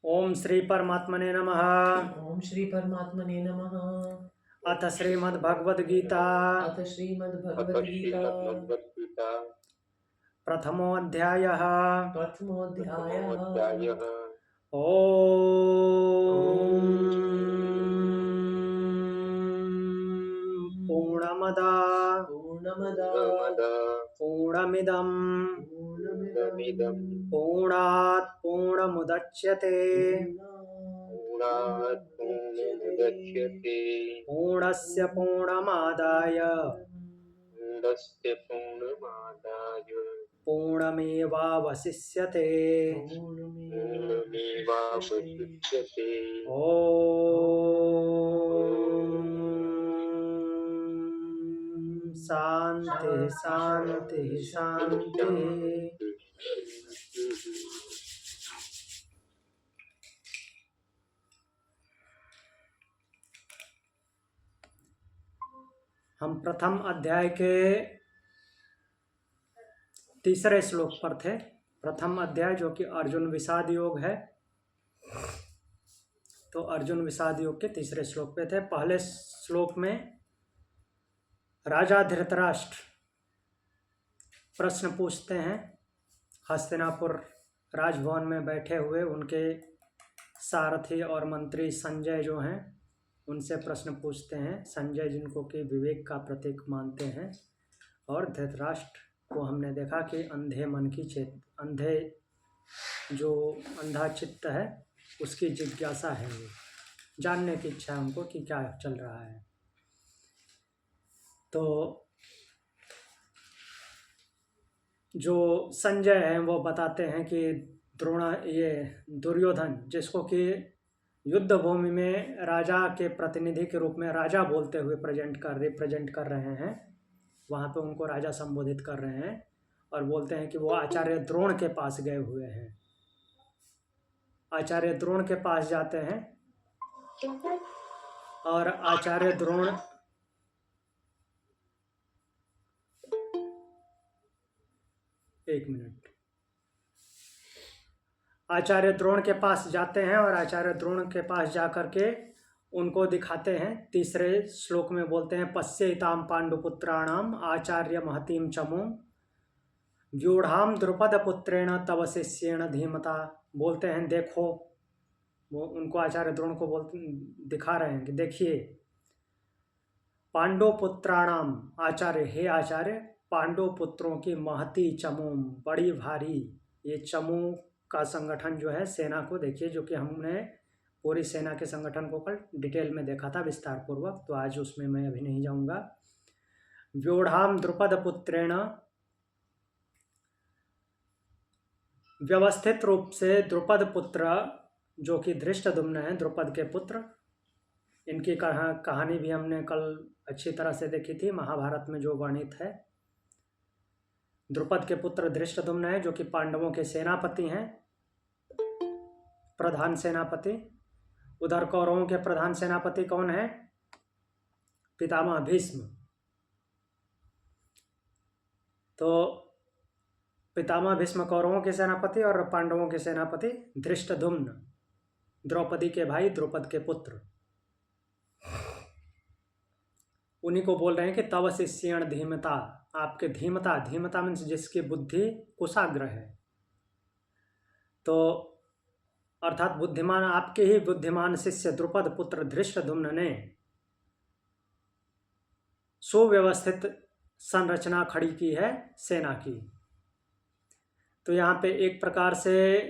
ओम श्री परमात्मने नमः। ओम श्री परमात्मने नमः। अथ श्रीमद्भगवद्गीता अथ श्रीमद्भगवद्गीता प्रथमोऽध्यायः। प्रथमोऽध्यायः। ओम पूर्णमदा पूर्णमदा पूर्णमिदं पूर्णमिदं पूर्णात् पूर्णमुदच्यते पूर्णमुदच्यते पूर्णस्य पूर्णमादाय पूर्णमेवावशिष्यते। ओम शांति शांति शांति। हम प्रथम अध्याय के तीसरे श्लोक पर थे। प्रथम अध्याय जो कि अर्जुन विषाद योग है, तो अर्जुन विषाद योग के तीसरे श्लोक पे थे। पहले श्लोक में राजा धृतराष्ट्र प्रश्न पूछते हैं। हस्तिनापुर राजभवन में बैठे हुए उनके सारथी और मंत्री संजय जो हैं उनसे प्रश्न पूछते हैं। संजय जिनको कि विवेक का प्रतीक मानते हैं, और धृतराष्ट्र को हमने देखा कि अंधे मन की अंधे जो अंधा चित्त है उसकी जिज्ञासा है, वो जानने की इच्छा है उनको कि क्या चल रहा है। तो जो संजय हैं वो बताते हैं कि ये दुर्योधन, जिसको कि युद्ध भूमि में राजा के प्रतिनिधि के रूप में राजा बोलते हुए रिप्रेजेंट कर रहे हैं, वहाँ पे उनको राजा संबोधित कर रहे हैं और बोलते हैं कि वो आचार्य द्रोण के पास गए हुए हैं। आचार्य द्रोण के पास जाते हैं और आचार्य द्रोण आचार्य द्रोण के पास जाते हैं और आचार्य द्रोण के पास जाकर के उनको दिखाते हैं। तीसरे श्लोक में बोलते हैं पश्येताम पांडुपुत्राणाम आचार्य महतीम चमू व्यूढ़ाम द्रुपद पुत्रेण तव शिष्येण धीमता। बोलते हैं देखो, वो उनको आचार्य द्रोण को दिखा रहे हैं कि देखिए पांडुपुत्राणाम आचार्य, हे आचार्य पांडु पुत्रों की महती चमू, बड़ी भारी ये चमू का संगठन जो है सेना को देखिए, जो कि हमने पूरी सेना के संगठन को कल डिटेल में देखा था विस्तार पूर्वक, तो आज उसमें मैं अभी नहीं जाऊंगा। व्यूढ़ाम द्रुपद पुत्रेण, व्यवस्थित रूप से द्रुपद पुत्र जो कि धृष्टद्युम्न है, द्रुपद के पुत्र, इनकी कहानी भी हमने कल अच्छी तरह से देखी थी, महाभारत में जो वर्णित है। द्रुपद के पुत्र धृष्टद्युम्न है जो कि पांडवों के सेनापति हैं, प्रधान सेनापति। उधर कौरवों के प्रधान सेनापति कौन है? पितामह भीष्म। तो पितामह भीष्म कौरवों के सेनापति और पांडवों के सेनापति धृष्टद्युम्न, द्रौपदी के भाई, द्रुपद के पुत्र। उन्हीं को बोल रहे हैं कि तव शिष्येण धीमता, आपके धीमता, धीमता मीन्स जिसकी बुद्धि कुशाग्र है, तो अर्थात बुद्धिमान, आपके ही बुद्धिमान शिष्य द्रुपद पुत्र धृष्टद्युम्न ने सुव्यवस्थित संरचना खड़ी की है सेना की। तो यहाँ पे एक प्रकार से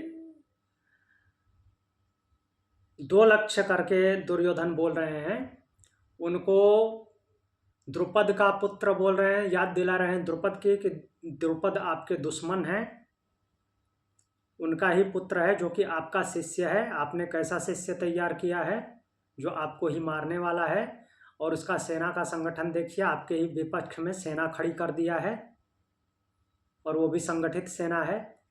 दो लक्ष्य करके दुर्योधन बोल रहे हैं। उनको द्रुपद का पुत्र बोल रहे हैं, याद दिला रहे हैं द्रुपद की कि द्रुपद आपके दुश्मन हैं, उनका ही पुत्र है जो कि आपका शिष्य है। आपने कैसा शिष्य तैयार किया है जो आपको ही मारने वाला है, और उसका सेना का संगठन देखिए, आपके ही विपक्ष में सेना खड़ी कर दिया है, और वो भी संगठित सेना है।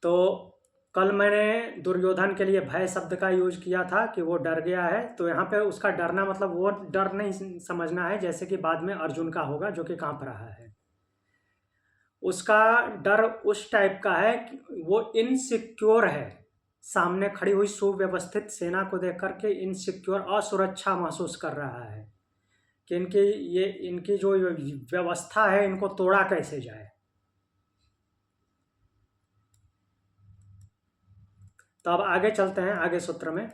तो कल मैंने दुर्योधन के लिए भय शब्द का यूज किया था कि वो डर गया है, तो यहाँ पे उसका डरना मतलब वो डर नहीं समझना है जैसे कि बाद में अर्जुन का होगा जो कि कांप रहा है। उसका डर उस टाइप का है कि वो इनसिक्योर है, सामने खड़ी हुई सुव्यवस्थित सेना को देख करके इनसिक्योर, असुरक्षा महसूस कर रहा है कि इनकी जो व्यवस्था है इनको तोड़ा कैसे जाए। तो अब आगे चलते हैं, आगे सूत्र में,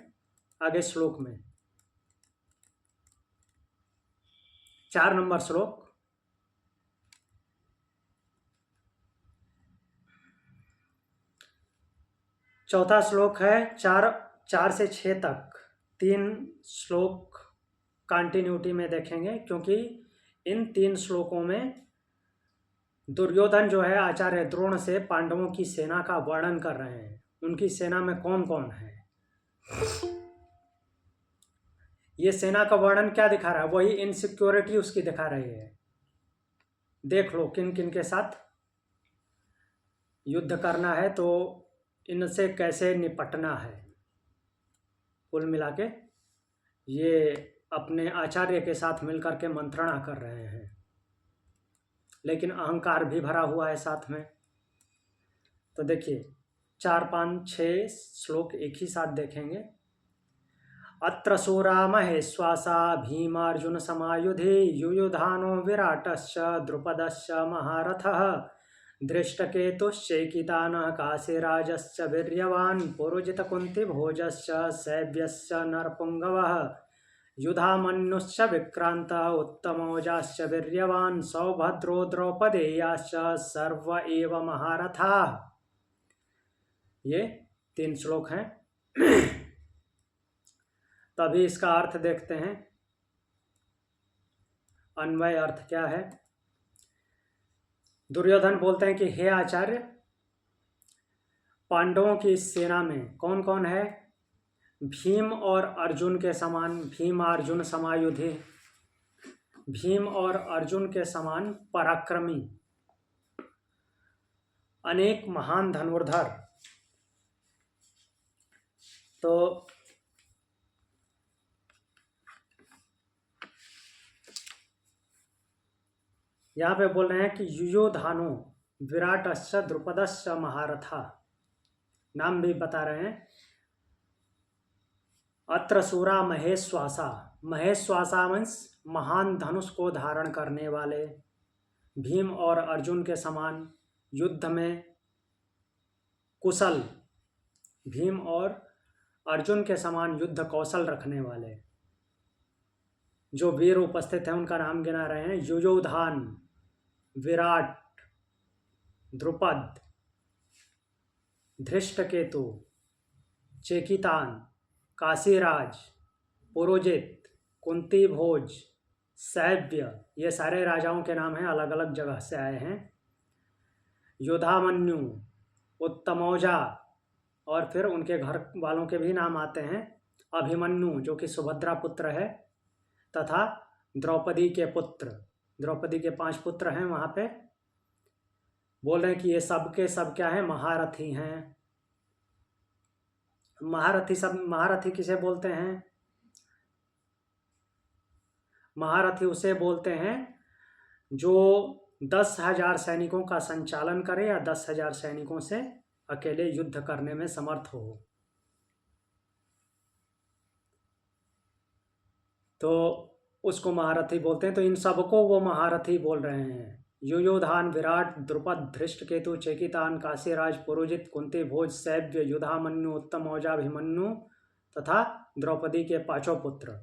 आगे श्लोक में, 4 नंबर श्लोक। चौथा श्लोक है, 4 से 6 तक 3 श्लोक कंटिन्यूटी में देखेंगे, क्योंकि इन 3 श्लोकों में दुर्योधन जो है आचार्य द्रोण से पांडवों की सेना का वर्णन कर रहे हैं, उनकी सेना में कौन कौन है। ये सेना का वर्णन क्या दिखा रहा है, वही इनसिक्योरिटी उसकी दिखा रही है। देख लो किन किन के साथ युद्ध करना है, तो इनसे कैसे निपटना है। कुल मिला के ये अपने आचार्य के साथ मिलकर के मंत्रणा कर रहे हैं, लेकिन अहंकार भी भरा हुआ है साथ में। तो देखिए 4, 5, 6 श्लोक एक ही साथ देखेंगे। अत्र सूरा महेश्वासा भीमार्जुन समायुधे युयुधानो विराटश्च द्रुपदश्च महारथः धृष्टकेतुश्चैकितानः काशीराजश्च वीर्यवान् पुरुजितकुन्तिभोजश्च सैव्यश्च नरपुङ्गवः युधामन्युश्च विक्रान्तः उत्तमौजाश्च वीर्यवान् सौभद्रो द्रौपदेयाश्च सर्व एव महारथाः। ये 3 श्लोक हैं। तभी इसका अर्थ देखते हैं, अन्वय अर्थ क्या है। दुर्योधन बोलते हैं कि हे आचार्य, पांडवों की इस सेना में कौन कौन है। भीम और अर्जुन के समान, भीम अर्जुन समायुधे, भीम और अर्जुन के समान पराक्रमी, अनेक महान धनुर्धर। तो यहाँ पे बोल रहे हैं कि युयोधानो विराटश्च द्रुपदश्च महारथा, नाम भी बता रहे हैं। अत्र सूरा महेश्वासा, महेश्वासा मीन्स महान धनुष को धारण करने वाले, भीम और अर्जुन के समान युद्ध में कुशल, भीम और अर्जुन के समान युद्ध कौशल रखने वाले जो वीर उपस्थित हैं उनका नाम गिना रहे हैं। युयोधान, विराट, द्रुपद, धृष्टकेतु, चेकितान, काशीराज, पुरोजित, कुंतीभोज, सैव्य, ये सारे राजाओं के नाम हैं, अलग अलग जगह से आए हैं। युधामन्यु, उत्तमौजा, और फिर उनके घर वालों के भी नाम आते हैं। अभिमन्यु जो कि सुभद्रा पुत्र है, तथा द्रौपदी के पुत्र, द्रौपदी के 5 पुत्र हैं वहाँ पे। बोल रहे हैं कि ये सब के सब क्या हैं, महारथी हैं। महारथी, सब महारथी किसे बोलते हैं। महारथी उसे बोलते हैं जो 10,000 सैनिकों का संचालन करे या 10,000 सैनिकों से अकेले युद्ध करने में समर्थ हो। तो उसको महारथी बोलते हैं। तो इन सबको वो महारथी बोल रहे हैं। युयोधान, विराट, द्रुपद, धृष्टकेतु, चेकितान, काशीराज, पुरोजित, कुंतीभोज, सैव्य, युधामन्यु, उत्तमौजा, अभिमन्यु तथा द्रौपदी के 5 पुत्र।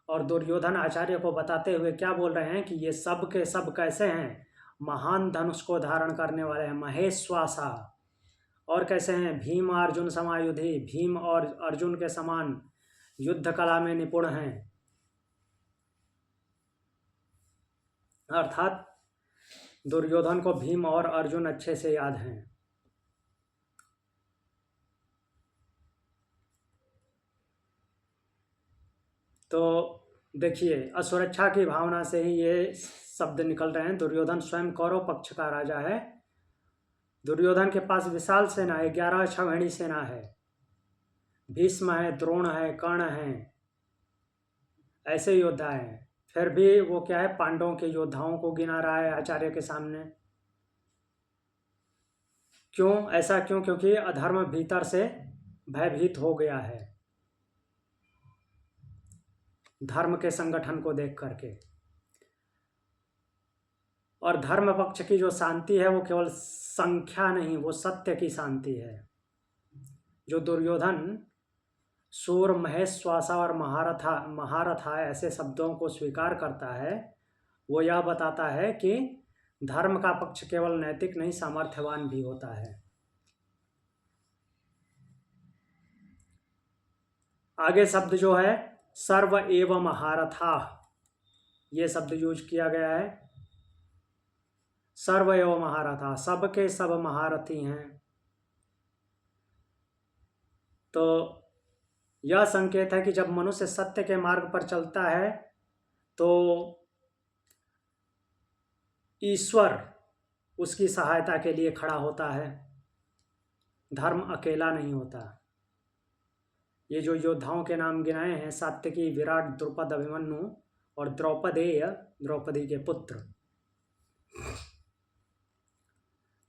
और दुर्योधन आचार्य को बताते हुए क्या बोल रहे हैं कि ये सब के सब कैसे हैं, महान धनुष को धारण करने वाले हैं, महेश्वासा। और कैसे हैं, भीम अर्जुन समायुधि, भीम और अर्जुन के समान युद्ध कला में निपुण हैं। अर्थात दुर्योधन को भीम और अर्जुन अच्छे से याद हैं। तो देखिए असुरक्षा की भावना से ही ये शब्द निकल रहे हैं। दुर्योधन स्वयं कौरव पक्ष का राजा है। दुर्योधन के पास विशाल सेना है, 11 अक्षौहिणी सेना है। भीष्म है, द्रोण है, कर्ण है, ऐसे योद्धा हैं। फिर भी वो क्या है, पांडवों के योद्धाओं को गिना रहा है आचार्य के सामने। क्यों ऐसा क्यों? क्योंकि अधर्म भीतर से भयभीत हो गया है धर्म के संगठन को देख करके। और धर्म पक्ष की जो शांति है वो केवल संख्या नहीं, वो सत्य की शांति है। जो दुर्योधन सूर, महेश, श्वासा और महारथा ऐसे शब्दों को स्वीकार करता है, वो यह बताता है कि धर्म का पक्ष केवल नैतिक नहीं, सामर्थ्यवान भी होता है। आगे शब्द जो है सर्व एव महारथा, ये शब्द यूज किया गया है। सर्व एव महारथा, सब के सब महारथी हैं। तो यह संकेत है कि जब मनुष्य सत्य के मार्ग पर चलता है तो ईश्वर उसकी सहायता के लिए खड़ा होता है, धर्म अकेला नहीं होता। ये जो योद्धाओं के नाम गिनाए हैं, सात्यकी, विराट, द्रुपद, अभिमन्यु और द्रौपदेय, द्रौपदी के पुत्र।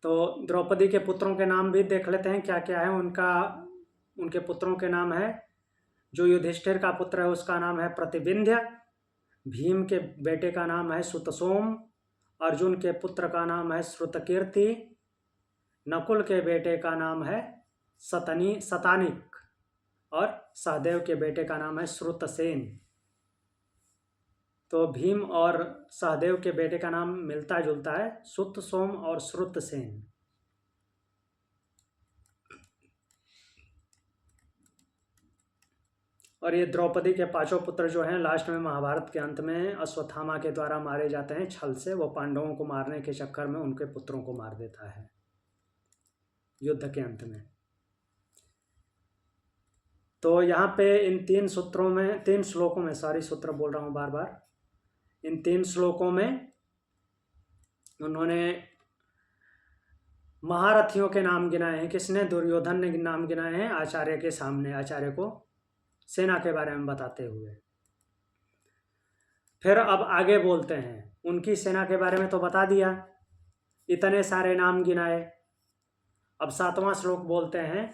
तो द्रौपदी के पुत्रों के नाम भी देख लेते हैं क्या क्या है उनके पुत्रों के नाम है। जो युधिष्ठिर का पुत्र है उसका नाम है प्रतिविंध्य, भीम के बेटे का नाम है सुतसोम, अर्जुन के पुत्र का नाम है श्रुतकीर्ति, नकुल के बेटे का नाम है सतानिक और सहदेव के बेटे का नाम है श्रुतसेन। तो भीम और सहदेव के बेटे का नाम मिलता जुलता है, सुतसोम और श्रुतसेन। और ये द्रौपदी के पांचों पुत्र जो हैं लास्ट में महाभारत के अंत में अश्वत्थामा के द्वारा मारे जाते हैं छल से। वो पांडवों को मारने के चक्कर में उनके पुत्रों को मार देता है युद्ध के अंत में। तो यहाँ पे इन 3 श्लोकों में, सॉरी सूत्र बोल रहा हूँ बार बार, इन 3 श्लोकों में उन्होंने महारथियों के नाम गिनाए हैं। किसने? दुर्योधन ने नाम गिनाए हैं आचार्य के सामने, आचार्य को सेना के बारे में बताते हुए। फिर अब आगे बोलते हैं, उनकी सेना के बारे में तो बता दिया, इतने सारे नाम गिनाए। अब 7वां श्लोक बोलते हैं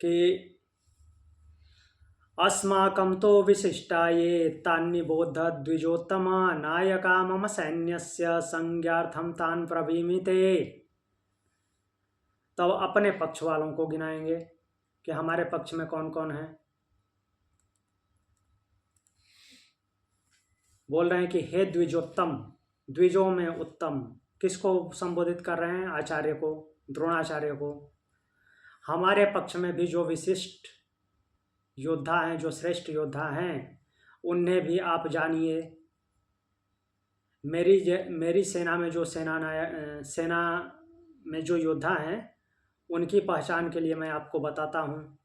कि अस्माकं तो विशिष्टाये तान्निबोध द्विजोत्तमा नायका मम सैन्यस्य संज्ञार्थम तान प्रवीमिते। तब अपने पक्ष वालों को गिनाएंगे कि हमारे पक्ष में कौन कौन है। बोल रहे हैं कि हे द्विजोत्तम, द्विजों में उत्तम। किसको संबोधित कर रहे हैं? आचार्य को, द्रोणाचार्य को। हमारे पक्ष में भी जो विशिष्ट योद्धा हैं, जो श्रेष्ठ योद्धा हैं, उन्हें भी आप जानिए। मेरी सेना में जो सेना में जो योद्धा हैं उनकी पहचान के लिए मैं आपको बताता हूँ।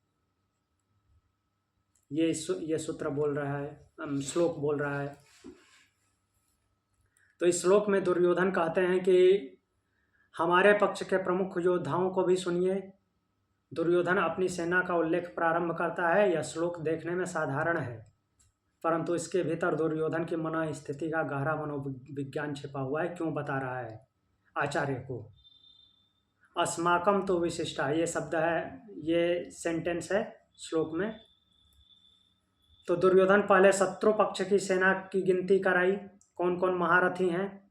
ये सूत्र बोल रहा है, श्लोक बोल रहा है। तो इस श्लोक में दुर्योधन कहते हैं कि हमारे पक्ष के प्रमुख योद्धाओं को भी सुनिए। दुर्योधन अपनी सेना का उल्लेख प्रारंभ करता है। यह श्लोक देखने में साधारण है, परंतु इसके भीतर दुर्योधन की मन स्थिति का गहरा मनोविज्ञान छिपा हुआ है। क्यों बता रहा है आचार्य को? अस्माकम तो विशिष्टा, ये शब्द है, ये सेंटेंस है श्लोक में। तो दुर्योधन पहले शत्रु पक्ष की सेना की गिनती कराई, कौन कौन महारथी हैं,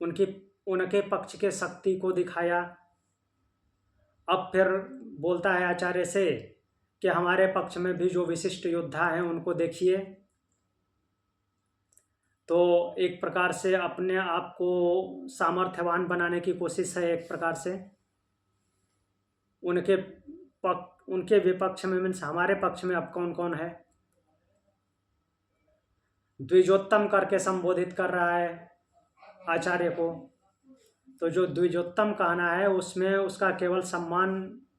उनके पक्ष के शक्ति को दिखाया। अब फिर बोलता है आचार्य से कि हमारे पक्ष में भी जो विशिष्ट योद्धा हैं उनको देखिए। तो एक प्रकार से अपने आप को सामर्थ्यवान बनाने की कोशिश है। एक प्रकार से उनके विपक्ष में, मीन्स हमारे पक्ष में अब कौन कौन है, द्विजोत्तम करके संबोधित कर रहा है आचार्य को। तो जो द्विजोत्तम कहना है उसमें उसका केवल सम्मान,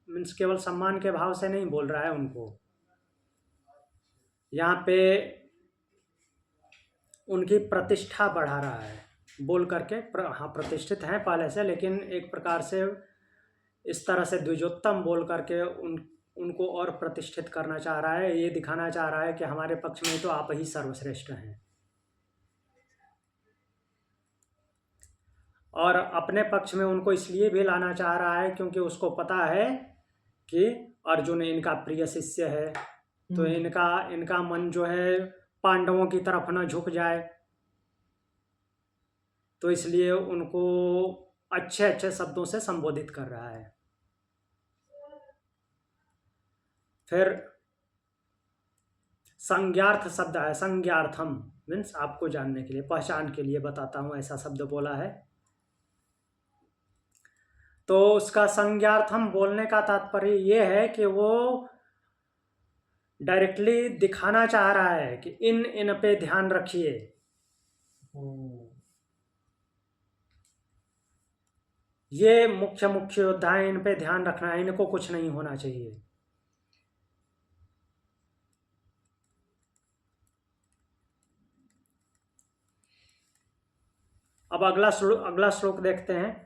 मीन्स केवल सम्मान के भाव से नहीं बोल रहा है उनको। यहाँ पे उनकी प्रतिष्ठा बढ़ा रहा है बोल करके। हाँ, प्रतिष्ठित हैं पहले से, लेकिन एक प्रकार से इस तरह से द्विजोत्तम बोल करके उनको और प्रतिष्ठित करना चाह रहा है। ये दिखाना चाह रहा है कि हमारे पक्ष में तो आप ही सर्वश्रेष्ठ हैं। और अपने पक्ष में उनको इसलिए भी लाना चाह रहा है क्योंकि उसको पता है कि अर्जुन इनका प्रिय शिष्य है, तो इनका इनका मन जो है पांडवों की तरफ न झुक जाए, तो इसलिए उनको अच्छे अच्छे शब्दों से संबोधित कर रहा है। फिर संज्ञार्थ शब्द है, संज्ञार्थम मीन्स आपको जानने के लिए, पहचान के लिए बताता हूं, ऐसा शब्द बोला है। तो उसका संज्ञार्थम बोलने का तात्पर्य यह है कि वो डायरेक्टली दिखाना चाह रहा है कि इन इन पे ध्यान रखिए। ये मुख्य मुख्य योद्धा है, इन पे ध्यान रखना है, इनको कुछ नहीं होना चाहिए। अब अगला श्लोक देखते हैं।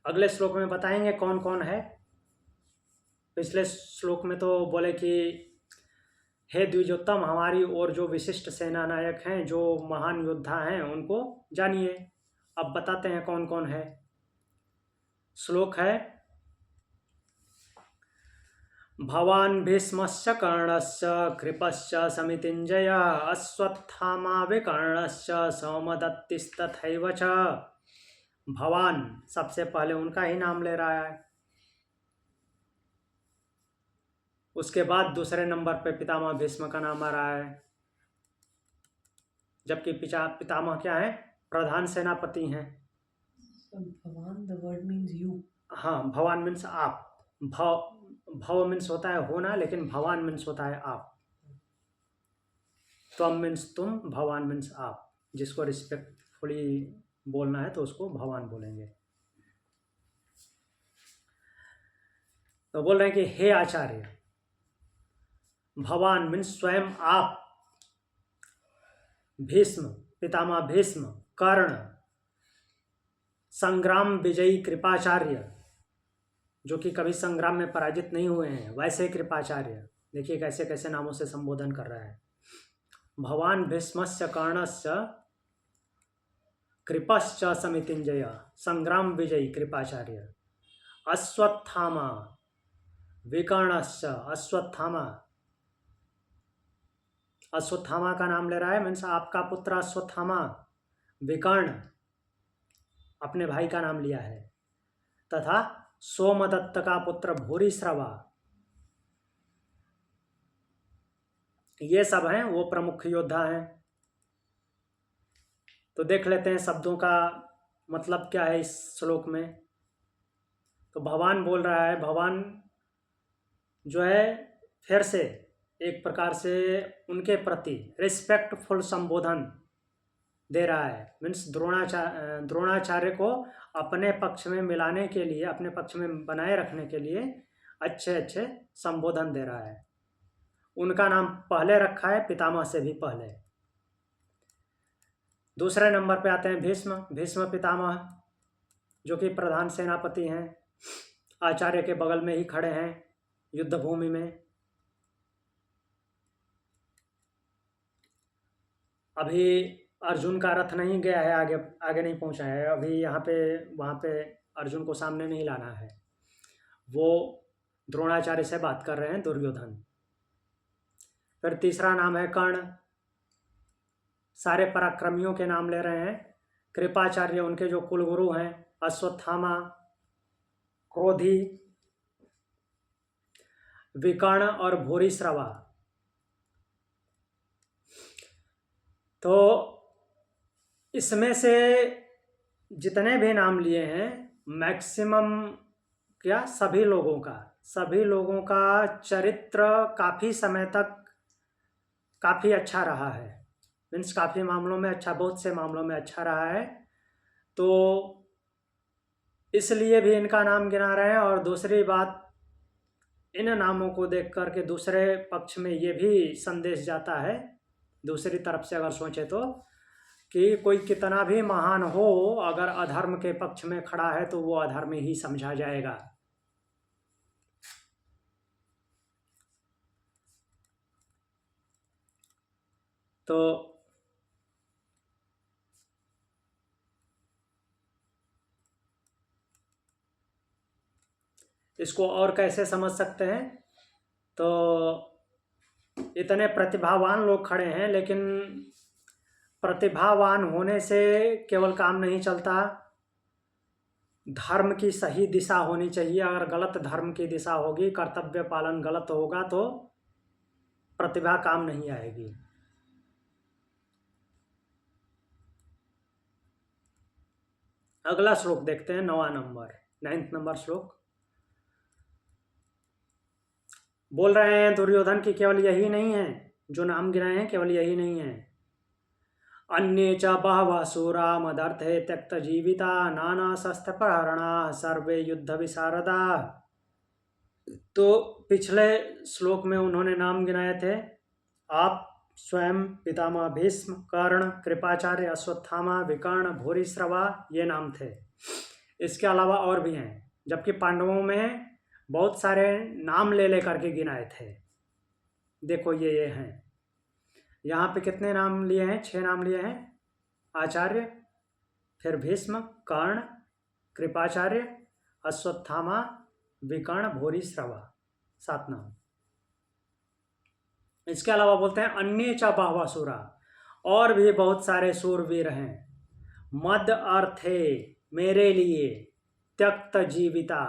अगले श्लोक में बताएंगे कौन कौन है। पिछले श्लोक में तो बोले कि हे द्विजोत्तम, हमारी और जो विशिष्ट सेना नायक हैं, जो महान योद्धा हैं, उनको जानिए। अब बताते हैं कौन कौन है। श्लोक है, भवान भीष्मस्य कर्णस्य कृपस्य समितिञ्जय अश्वत्थामा विकर्णस्य सौमदत्तिस्तथैव च। भवान सबसे पहले उनका ही नाम ले रहा है, उसके बाद दूसरे नंबर पे पितामह भीष्म का नाम आ रहा है, जबकि पितामह क्या है? प्रधान सेनापति हैं। भगवान द वर्ड मीन्स यू। हाँ, भवान मीन्स आप। भव मीन्स होता है होना, लेकिन भवान मीन्स होता है आप। त्वम मीन्स तुम, भवान मीन्स आप। जिसको रिस्पेक्टफुली बोलना है तो उसको भगवान बोलेंगे। तो बोल रहे हैं कि हे आचार्य, भगवान मीन्स स्वयं आप, भीष्म पितामह भीष्म, कर्ण संग्राम विजयी कृपाचार्य, जो कि कभी संग्राम में पराजित नहीं हुए हैं, वैसे कृपाचार्य। देखिए कैसे कैसे नामों से संबोधन कर रहा है। भगवान भीष्मस्य कर्णस्य कृपश्च समितिञ्जय, संग्राम विजयी कृपाचार्य। अश्वत्थामा विकर्णस्य, अश्वत्थामा, अश्वत्थामा का नाम ले रहा है, मीन्स आपका पुत्र अश्वत्थामा। विकर्ण अपने भाई का नाम लिया है। तथा सोमदत्त का पुत्र भूरिश्रवा, ये सब हैं वो प्रमुख योद्धा हैं। तो देख लेते हैं शब्दों का मतलब क्या है इस श्लोक में। तो भगवान बोल रहा है, भगवान जो है फिर से एक प्रकार से उनके प्रति रिस्पेक्टफुल संबोधन दे रहा है। मीन्स द्रोणाचार्य को अपने पक्ष में मिलाने के लिए, अपने पक्ष में बनाए रखने के लिए अच्छे अच्छे संबोधन दे रहा है। उनका नाम पहले रखा है, पितामह से भी पहले। दूसरे नंबर पे आते हैं भीष्म पितामह, जो कि प्रधान सेनापति हैं, आचार्य के बगल में ही खड़े हैं युद्ध भूमि में। अभी अर्जुन का रथ नहीं गया है, आगे आगे नहीं पहुंचा है अभी। यहाँ पे वहाँ पे अर्जुन को सामने नहीं लाना है। वो द्रोणाचार्य से बात कर रहे हैं, दुर्योधन। फिर तीसरा नाम है कर्ण, सारे पराक्रमियों के नाम ले रहे हैं। कृपाचार्य उनके जो कुलगुरु हैं, अश्वत्थामा, क्रोधी, विकर्ण और भूरिश्रवा। तो इसमें से जितने भी नाम लिए हैं, मैक्सिमम क्या सभी लोगों का चरित्र काफ़ी समय तक काफ़ी अच्छा रहा है। मीन्स काफ़ी मामलों में अच्छा, बहुत से मामलों में अच्छा रहा है। तो इसलिए भी इनका नाम गिना रहे हैं। और दूसरी बात, इन नामों को देख कर के दूसरे पक्ष में ये भी संदेश जाता है, दूसरी तरफ से अगर सोचे तो, कि कोई कितना भी महान हो, अगर अधर्म के पक्ष में खड़ा है तो वो अधर्मी ही समझा जाएगा। तो इसको और कैसे समझ सकते हैं, तो इतने प्रतिभावान लोग खड़े हैं, लेकिन प्रतिभावान होने से केवल काम नहीं चलता, धर्म की सही दिशा होनी चाहिए। अगर गलत धर्म की दिशा होगी, कर्तव्य पालन गलत होगा, तो प्रतिभा काम नहीं आएगी। अगला श्लोक देखते हैं, 9 नंबर श्लोक। बोल रहे हैं दुर्योधन की केवल यही नहीं है, जो नाम गिनाए हैं केवल यही नहीं है। अन्ये च बहवः सूरा मदर्थे त्यक्त जीविता नाना शस्त्र प्रहरणा सर्वे युद्ध विशारदा। तो पिछले श्लोक में उन्होंने नाम गिनाए थे, आप स्वयं, पितामह भीष्म, कर्ण, कृपाचार्य, अश्वत्थामा, विकर्ण, भूरिश्रवा, ये नाम थे। इसके अलावा और भी हैं, जबकि पांडवों में बहुत सारे नाम ले लेकर के गिनाए थे। देखो ये हैं, यहाँ पे कितने नाम लिए हैं, 6 नाम लिए हैं। आचार्य, फिर भीष्म, कर्ण, कृपाचार्य, अश्वत्थामा, विकर्ण, भूरिश्रवा, 7 नाम। इसके अलावा बोलते हैं अन्य च बहवः सूरा, और भी बहुत सारे सूरवीर हैं। मद अर्थे, मेरे लिए, त्यक्त जीविता,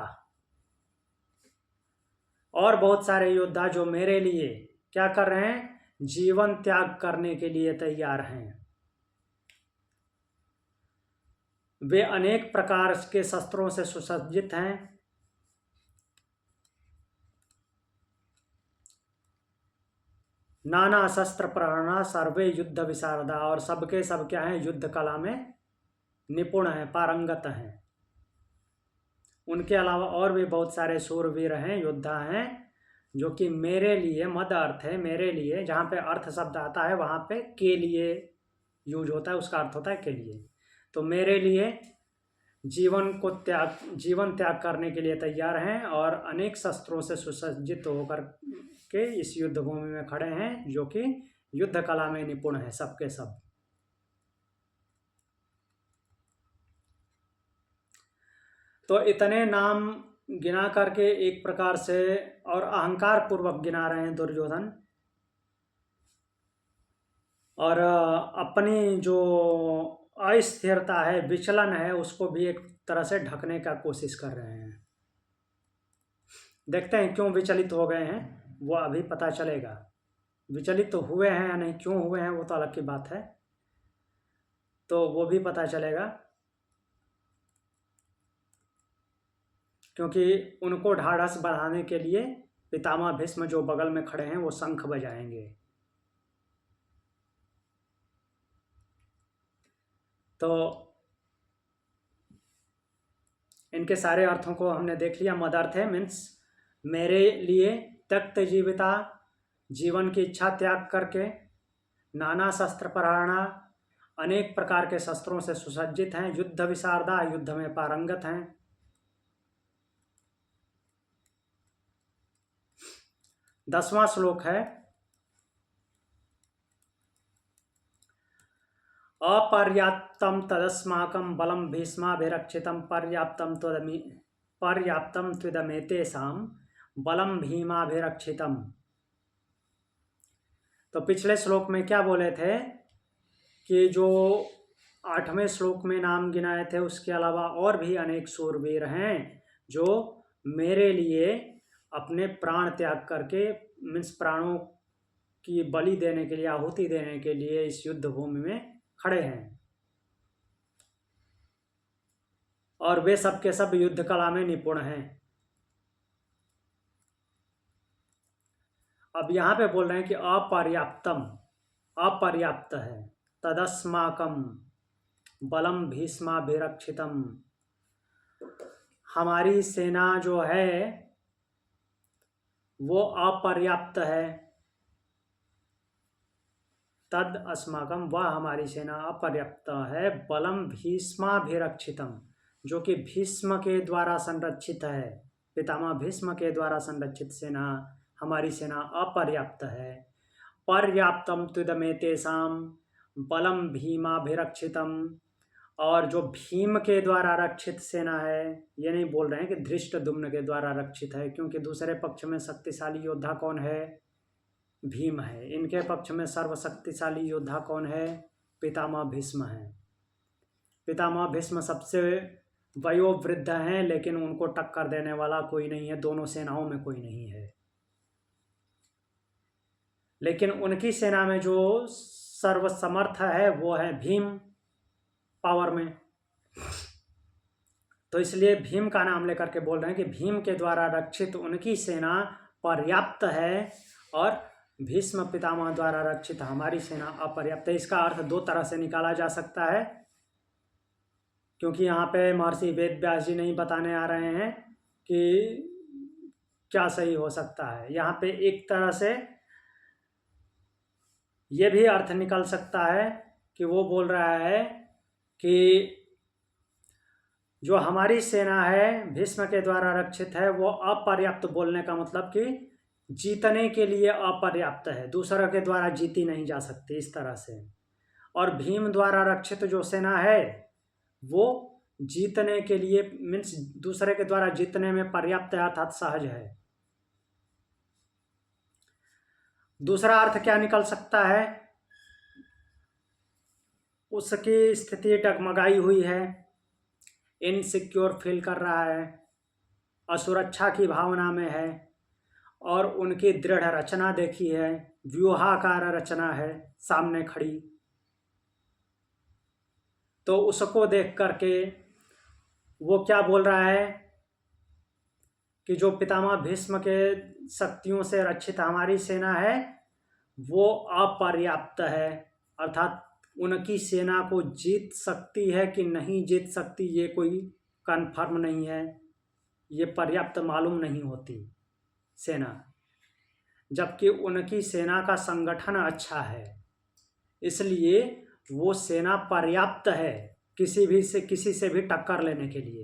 और बहुत सारे योद्धा जो मेरे लिए क्या कर रहे हैं, जीवन त्याग करने के लिए तैयार हैं। वे अनेक प्रकार के शस्त्रों से सुसज्जित हैं। नाना शस्त्र प्रहरणा सर्वे युद्ध विशारदा, और सबके सब क्या हैं, युद्ध कला में निपुण हैं, पारंगत हैं। उनके अलावा और भी बहुत सारे शूरवीर हैं, योद्धा हैं, जो कि मेरे लिए, मद अर्थ है मेरे लिए, जहाँ पे अर्थ शब्द आता है वहाँ पे के लिए यूज होता है, उसका अर्थ होता है के लिए। तो मेरे लिए जीवन त्याग करने के लिए तैयार हैं, और अनेक शस्त्रों से सुसज्जित होकर के इस युद्ध भूमि में खड़े हैं, जो कि युद्ध कला में निपुण है सबके सब। तो इतने नाम गिना करके एक प्रकार से और अहंकार पूर्वक गिना रहे हैं दुर्योधन, और अपनी जो अस्थिरता है, विचलन है, उसको भी एक तरह से ढकने का कोशिश कर रहे हैं। देखते हैं क्यों विचलित हो गए हैं, वो अभी पता चलेगा। विचलित तो हुए हैं या नहीं, क्यों हुए हैं वो तो अलग की बात है, तो वो भी पता चलेगा। क्योंकि उनको ढाढ़स बढ़ाने के लिए पितामह भीष्म जो बगल में खड़े हैं वो शंख बजाएंगे। तो इनके सारे अर्थों को हमने देख लिया। मदर्थ है मीन्स मेरे लिए, त्यक्त जीविता, जीवन की इच्छा त्याग करके, नाना शस्त्र प्रहरणा, अनेक प्रकार के शस्त्रों से सुसज्जित हैं, युद्ध विशारदा, युद्ध में पारंगत हैं। 10वां श्लोक है, अपर्याप्तम तदस्माकं बलम भीष्माभिरक्षितम पर्याप्तम त्विदमेतेषां बलम भीमाभिरक्षितम। तो पिछले श्लोक में क्या बोले थे कि जो 8वें श्लोक में नाम गिनाए थे, उसके अलावा और भी अनेक शूरवीर हैं जो मेरे लिए अपने प्राण त्याग करके, मीन्स प्राणों की बलि देने के लिए, आहुति देने के लिए इस युद्ध भूमि में खड़े हैं, और वे सब के सब युद्ध कला में निपुण हैं। अब यहाँ पे बोल रहे हैं कि अपर्याप्तम, अपर्याप्त है, तदस्माकम बलम भीष्माभिरक्षितम, हमारी सेना जो है वो अपर्याप्त है। तद अस्माकम, वह हमारी सेना अपर्याप्त है। बलम भीष्माभिरक्षितम, जो कि भीष्म के द्वारा संरक्षित है, पितामह भीष्म के द्वारा संरक्षित सेना, हमारी सेना अपर्याप्त है। पर्याप्तम त्विदमेतेषां बलम भीमाभिरक्षितम, और जो भीम के द्वारा रक्षित सेना है, ये नहीं बोल रहे हैं कि धृष्टद्युम्न के द्वारा रक्षित है, क्योंकि दूसरे पक्ष में शक्तिशाली योद्धा कौन है? भीम है। इनके पक्ष में सर्वशक्तिशाली योद्धा कौन है? पितामह भीष्म है। पितामह भीष्म सबसे वयोवृद्ध हैं, लेकिन उनको टक्कर देने वाला कोई नहीं है, दोनों सेनाओं में कोई नहीं है। लेकिन उनकी सेना में जो सर्वसमर्थ है वो है भीम, पावर में। तो इसलिए भीम का नाम लेकर के बोल रहे हैं कि भीम के द्वारा रक्षित उनकी सेना पर्याप्त है और भीष्म पितामह द्वारा रक्षित हमारी सेना अपर्याप्त है। इसका अर्थ दो तरह से निकाला जा सकता है, क्योंकि यहाँ पे महर्षि वेदव्यास जी नहीं बताने आ रहे हैं कि क्या सही हो सकता है। यहाँ पे एक तरह से ये भी अर्थ निकल सकता है कि वो बोल रहा है कि जो हमारी सेना है भीष्म के द्वारा रक्षित है वो अपर्याप्त, बोलने का मतलब कि जीतने के लिए अपर्याप्त है, दूसरों के द्वारा जीती नहीं जा सकती, इस तरह से। और भीम द्वारा रक्षित जो सेना है वो जीतने के लिए मीन्स दूसरे के द्वारा जीतने में पर्याप्त है, अर्थात सहज है। दूसरा अर्थ क्या निकल सकता है? उसकी स्थिति डगमगाई हुई है, इनसिक्योर फील कर रहा है, असुरक्षा की भावना में है और उनकी दृढ़ रचना देखी है, व्यूहाकार रचना है सामने खड़ी। तो उसको देख करके वो क्या बोल रहा है कि जो पितामह भीष्म के शक्तियों से रक्षित हमारी सेना है वो अपर्याप्त है, अर्थात उनकी सेना को जीत सकती है कि नहीं जीत सकती ये कोई कन्फर्म नहीं है, ये पर्याप्त मालूम नहीं होती सेना, जबकि उनकी सेना का संगठन अच्छा है, इसलिए वो सेना पर्याप्त है किसी से भी टक्कर लेने के लिए।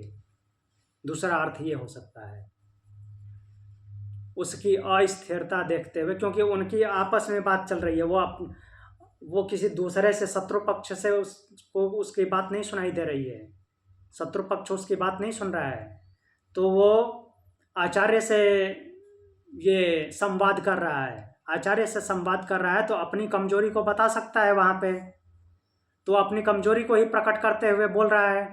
दूसरा अर्थ ये हो सकता है उसकी अस्थिरता देखते हुए, क्योंकि उनकी आपस में बात चल रही है, वो किसी दूसरे से शत्रु पक्ष से उसको उसकी बात नहीं सुनाई दे रही है, शत्रु पक्ष उसकी बात नहीं सुन रहा है, तो वो आचार्य से ये संवाद कर रहा है, आचार्य से संवाद कर रहा है तो अपनी कमजोरी को बता सकता है वहाँ पे। तो अपनी कमजोरी को ही प्रकट करते हुए बोल रहा है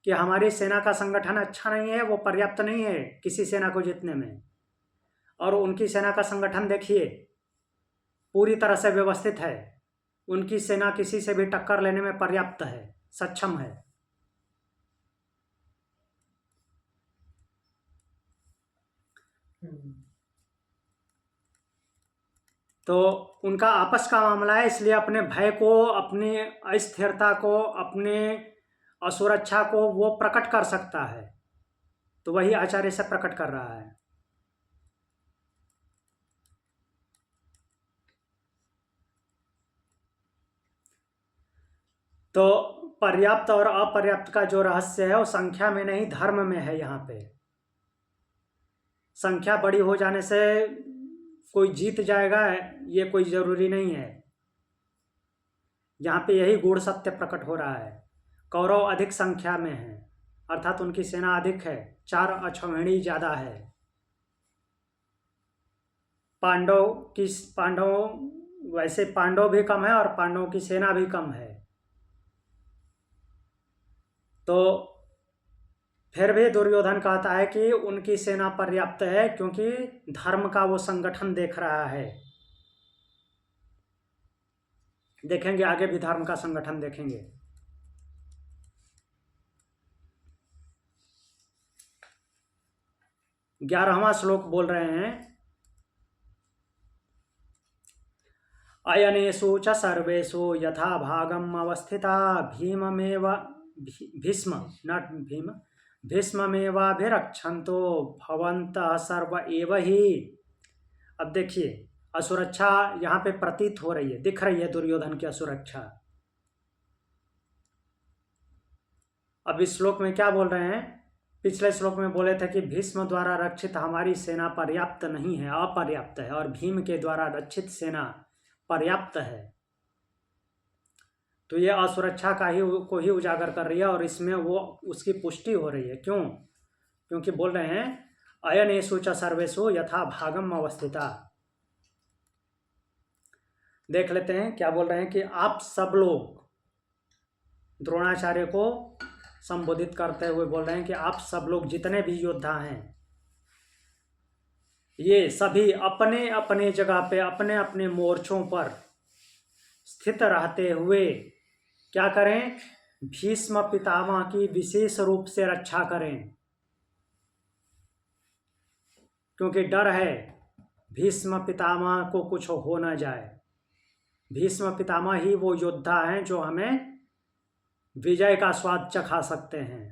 कि हमारी सेना का संगठन अच्छा नहीं है, वो पर्याप्त नहीं है किसी सेना को जीतने में। और उनकी सेना का संगठन देखिए पूरी तरह से व्यवस्थित है, उनकी सेना किसी से भी टक्कर लेने में पर्याप्त है, सक्षम है। तो उनका आपस का मामला है, इसलिए अपने भय को, अपनी अस्थिरता को, अपने असुरक्षा को वो प्रकट कर सकता है, तो वही आचार्य से प्रकट कर रहा है। तो पर्याप्त और अपर्याप्त का जो रहस्य है वो संख्या में नहीं धर्म में है। यहाँ पे संख्या बड़ी हो जाने से कोई जीत जाएगा ये कोई जरूरी नहीं है। यहाँ पे यही गूढ़ सत्य प्रकट हो रहा है। कौरव अधिक संख्या में है, अर्थात उनकी सेना अधिक है, 4 अक्षौहिणी ज्यादा है। वैसे पांडव भी कम है और पांडवों की सेना भी कम है, तो फिर भी दुर्योधन कहता है कि उनकी सेना पर्याप्त है, क्योंकि धर्म का वो संगठन देख रहा है। देखेंगे आगे भी धर्म का संगठन देखेंगे। 11वां श्लोक बोल रहे हैं, अयनेषु च सर्वेषु यथा भागम अवस्थिता भीष्ममेवाभिरक्षन्तो भवन्तः सर्व एव ही। अब देखिए असुरक्षा यहाँ पे प्रतीत हो रही है, दिख रही है दुर्योधन की असुरक्षा। अब इस श्लोक में क्या बोल रहे हैं? पिछले श्लोक में बोले थे कि भीष्म द्वारा रक्षित हमारी सेना पर्याप्त नहीं है, अपर्याप्त है, और भीम के द्वारा रक्षित सेना पर्याप्त है। तो ये असुरक्षा को ही उजागर कर रही है और इसमें वो उसकी पुष्टि हो रही है। क्यों? क्योंकि बोल रहे हैं अयनेषु च सर्वेषु यथा भागम अवस्थिता। देख लेते हैं क्या बोल रहे हैं कि आप सब लोग, द्रोणाचार्य को संबोधित करते हुए बोल रहे हैं कि आप सब लोग जितने भी योद्धा हैं, ये सभी अपने अपने जगह पे अपने अपने मोर्चों पर स्थित रहते हुए क्या करें? भीष्म पितामह की विशेष रूप से रक्षा करें, क्योंकि डर है भीष्म पितामह को कुछ हो ना जाए। भीष्म पितामह ही वो योद्धा हैं जो हमें विजय का स्वाद चखा सकते हैं।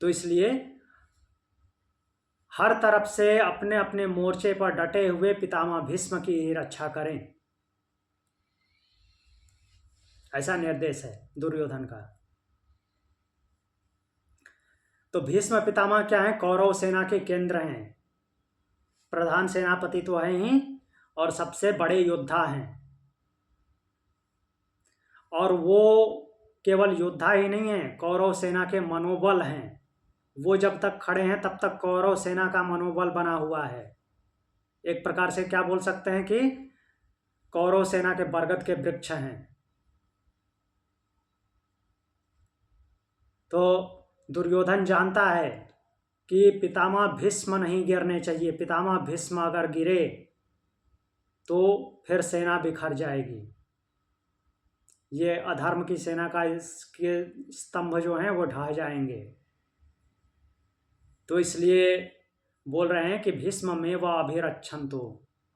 तो इसलिए हर तरफ से अपने अपने मोर्चे पर डटे हुए पितामह भीष्म की रक्षा करें, ऐसा निर्देश है दुर्योधन का। तो भीष्म पितामह क्या है? कौरव सेना के केंद्र हैं, प्रधान सेनापति तो है ही और सबसे बड़े योद्धा हैं। और वो केवल योद्धा ही नहीं है, कौरव सेना के मनोबल हैं। वो जब तक खड़े हैं तब तक कौरव सेना का मनोबल बना हुआ है। एक प्रकार से क्या बोल सकते हैं कि कौरव सेना के बरगद के वृक्ष हैं। तो दुर्योधन जानता है कि पितामह भीष्म नहीं गिरने चाहिए। पितामह भीष्म अगर गिरे तो फिर सेना बिखर जाएगी। ये अधर्म की सेना का इसके स्तंभ जो हैं वो ढह जाएंगे। तो इसलिए बोल रहे हैं कि भीष्म में व अभिरक्षन्तु,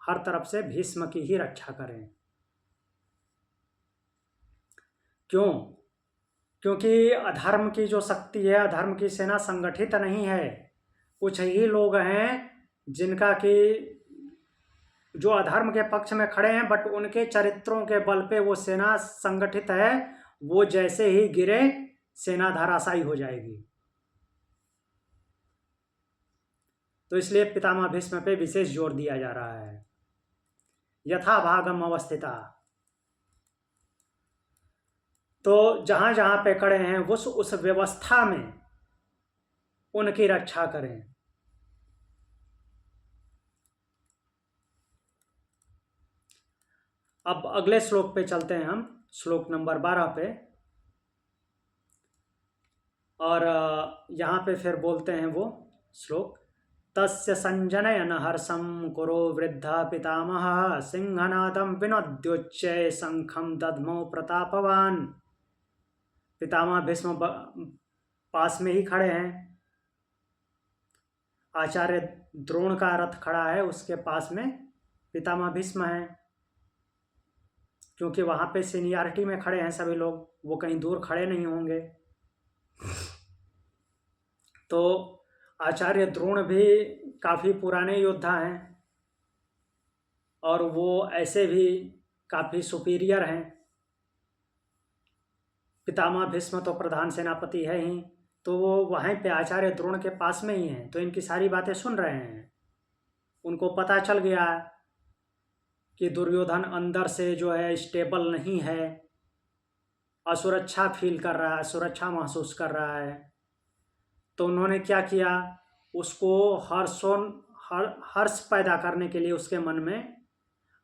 हर तरफ से भीष्म की ही रक्षा करें। क्यों? क्योंकि अधर्म की जो शक्ति है, अधर्म की सेना संगठित नहीं है। कुछ ही लोग हैं जिनका कि जो अधर्म के पक्ष में खड़े हैं, बट उनके चरित्रों के बल पे वो सेना संगठित है। वो जैसे ही गिरे सेना धराशायी हो जाएगी। तो इसलिए पितामह भीष्म पे विशेष जोर दिया जा रहा है। यथा भागम अवस्थिता, तो जहां जहां पे खड़े हैं उस व्यवस्था में उनकी रक्षा करें। अब अगले श्लोक पे चलते हैं हम, श्लोक नंबर 12 पे। और यहाँ पे फिर बोलते हैं वो श्लोक, तस्य संजनयन हर्षम कुरु वृद्ध पितामह सिंहनादम विनोद्योच्चय शंखम दद्मो प्रतापवान। पितामह भीष्म पास में ही खड़े हैं। आचार्य द्रोण का रथ खड़ा है, उसके पास में पितामह भीष्म है, क्योंकि वहां पे सीनियरिटी में खड़े हैं सभी लोग, वो कहीं दूर खड़े नहीं होंगे। तो आचार्य द्रोण भी काफ़ी पुराने योद्धा हैं और वो ऐसे भी काफ़ी सुपीरियर हैं। पितामह भीष्म तो प्रधान सेनापति है ही, तो वो वहीं पे आचार्य द्रोण के पास में ही हैं, तो इनकी सारी बातें सुन रहे हैं। उनको पता चल गया कि दुर्योधन अंदर से जो है स्टेबल नहीं है, असुरक्षा फील कर रहा है, असुरक्षा महसूस कर रहा है। तो उन्होंने क्या किया? उसको हर्ष पैदा करने के लिए उसके मन में,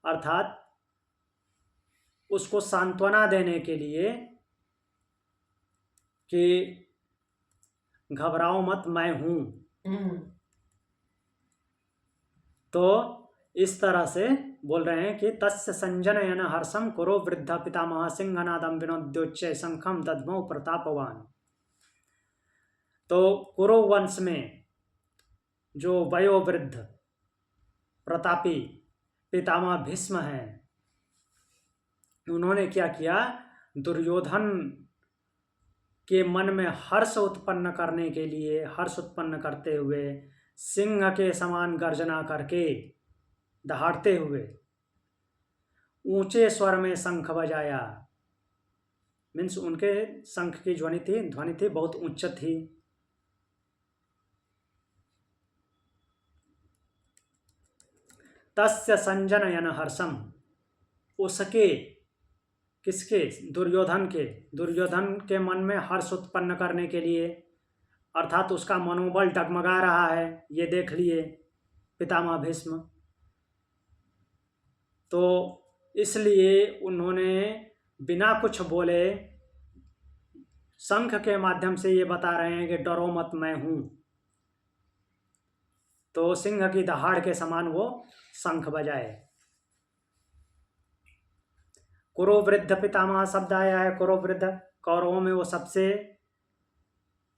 अर्थात उसको सांत्वना देने के लिए कि घबराओ मत, मैं हूं। तो इस तरह से बोल रहे हैं कि तस्य संजनयन हर्षम कुरु वृद्ध पितामह सिंहनादम विनोद्योच्चय शंखम दद्मो प्रतापवान। तो कुरु वंश में जो वयोवृद्ध प्रतापी पितामह भीष्म हैं, उन्होंने क्या किया? दुर्योधन के मन में हर्ष उत्पन्न करने के लिए, हर्ष उत्पन्न करते हुए सिंह के समान गर्जना करके, दहाड़ते हुए ऊंचे स्वर में शंख बजाया। मीन्स उनके शंख की ध्वनि थी बहुत उच्च थी। तस्य संजनयन हर्षम, उसके, किसके, दुर्योधन के मन में हर्ष उत्पन्न करने के लिए, अर्थात उसका मनोबल डगमगा रहा है, ये देख लिए पितामह भीष्म। तो इसलिए उन्होंने बिना कुछ बोले शंख के माध्यम से ये बता रहे हैं कि डरो मत, मैं हूं। तो सिंह की दहाड़ के समान वो शंख बजाए। कुरुवृद्ध पितामह शब्द आया है। कुरुवृद्ध कौरवों में वो सबसे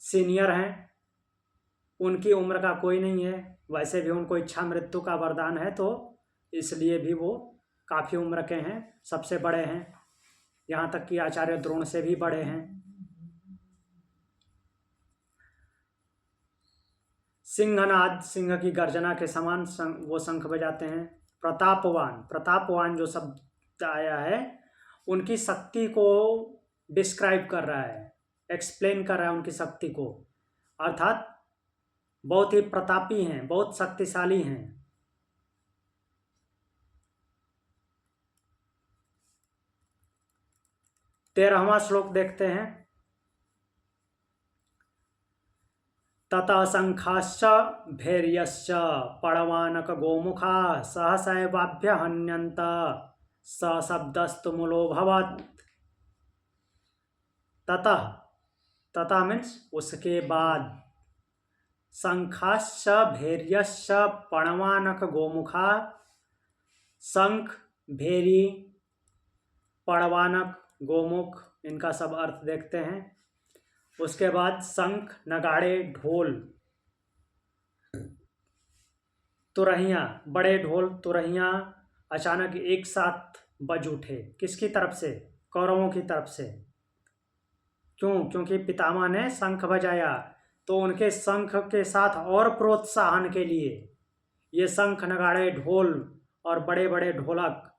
सीनियर हैं, उनकी उम्र का कोई नहीं है। वैसे भी उनको इच्छा मृत्यु का वरदान है, तो इसलिए भी वो काफ़ी उम्र के हैं, सबसे बड़े हैं, यहाँ तक कि आचार्य द्रोण से भी बड़े हैं। सिंहनाद, सिंह की गर्जना के समान वो शंख बजाते हैं। प्रतापवान जो शब्द आया है, उनकी शक्ति को डिस्क्राइब कर रहा है, एक्सप्लेन कर रहा है उनकी शक्ति को, अर्थात बहुत ही प्रतापी हैं, बहुत शक्तिशाली हैं। 13वां श्लोक देखते हैं। ततः शंखाश्च भैर्यश्च पड़वानक गोमुखा सहसैवाभ्य हन्यन्त सशब्दस्तु मूलोऽभवत्। ततः मीन्स उसके बाद, शंखाश्च भैर्यश्च पड़वानक गोमुखा, शंख, भेरी, पड़वानक, गोमुख, इनका सब अर्थ देखते हैं। उसके बाद शंख, नगाड़े, ढोल, तुरहियां, बड़े ढोल तुरहियां अचानक एक साथ बज उठे। किसकी तरफ से? कौरवों की तरफ से। क्यों? क्योंकि पितामह ने शंख बजाया, तो उनके शंख के साथ और प्रोत्साहन के लिए ये शंख, नगाड़े, ढोल और बड़े बड़े ढोलक,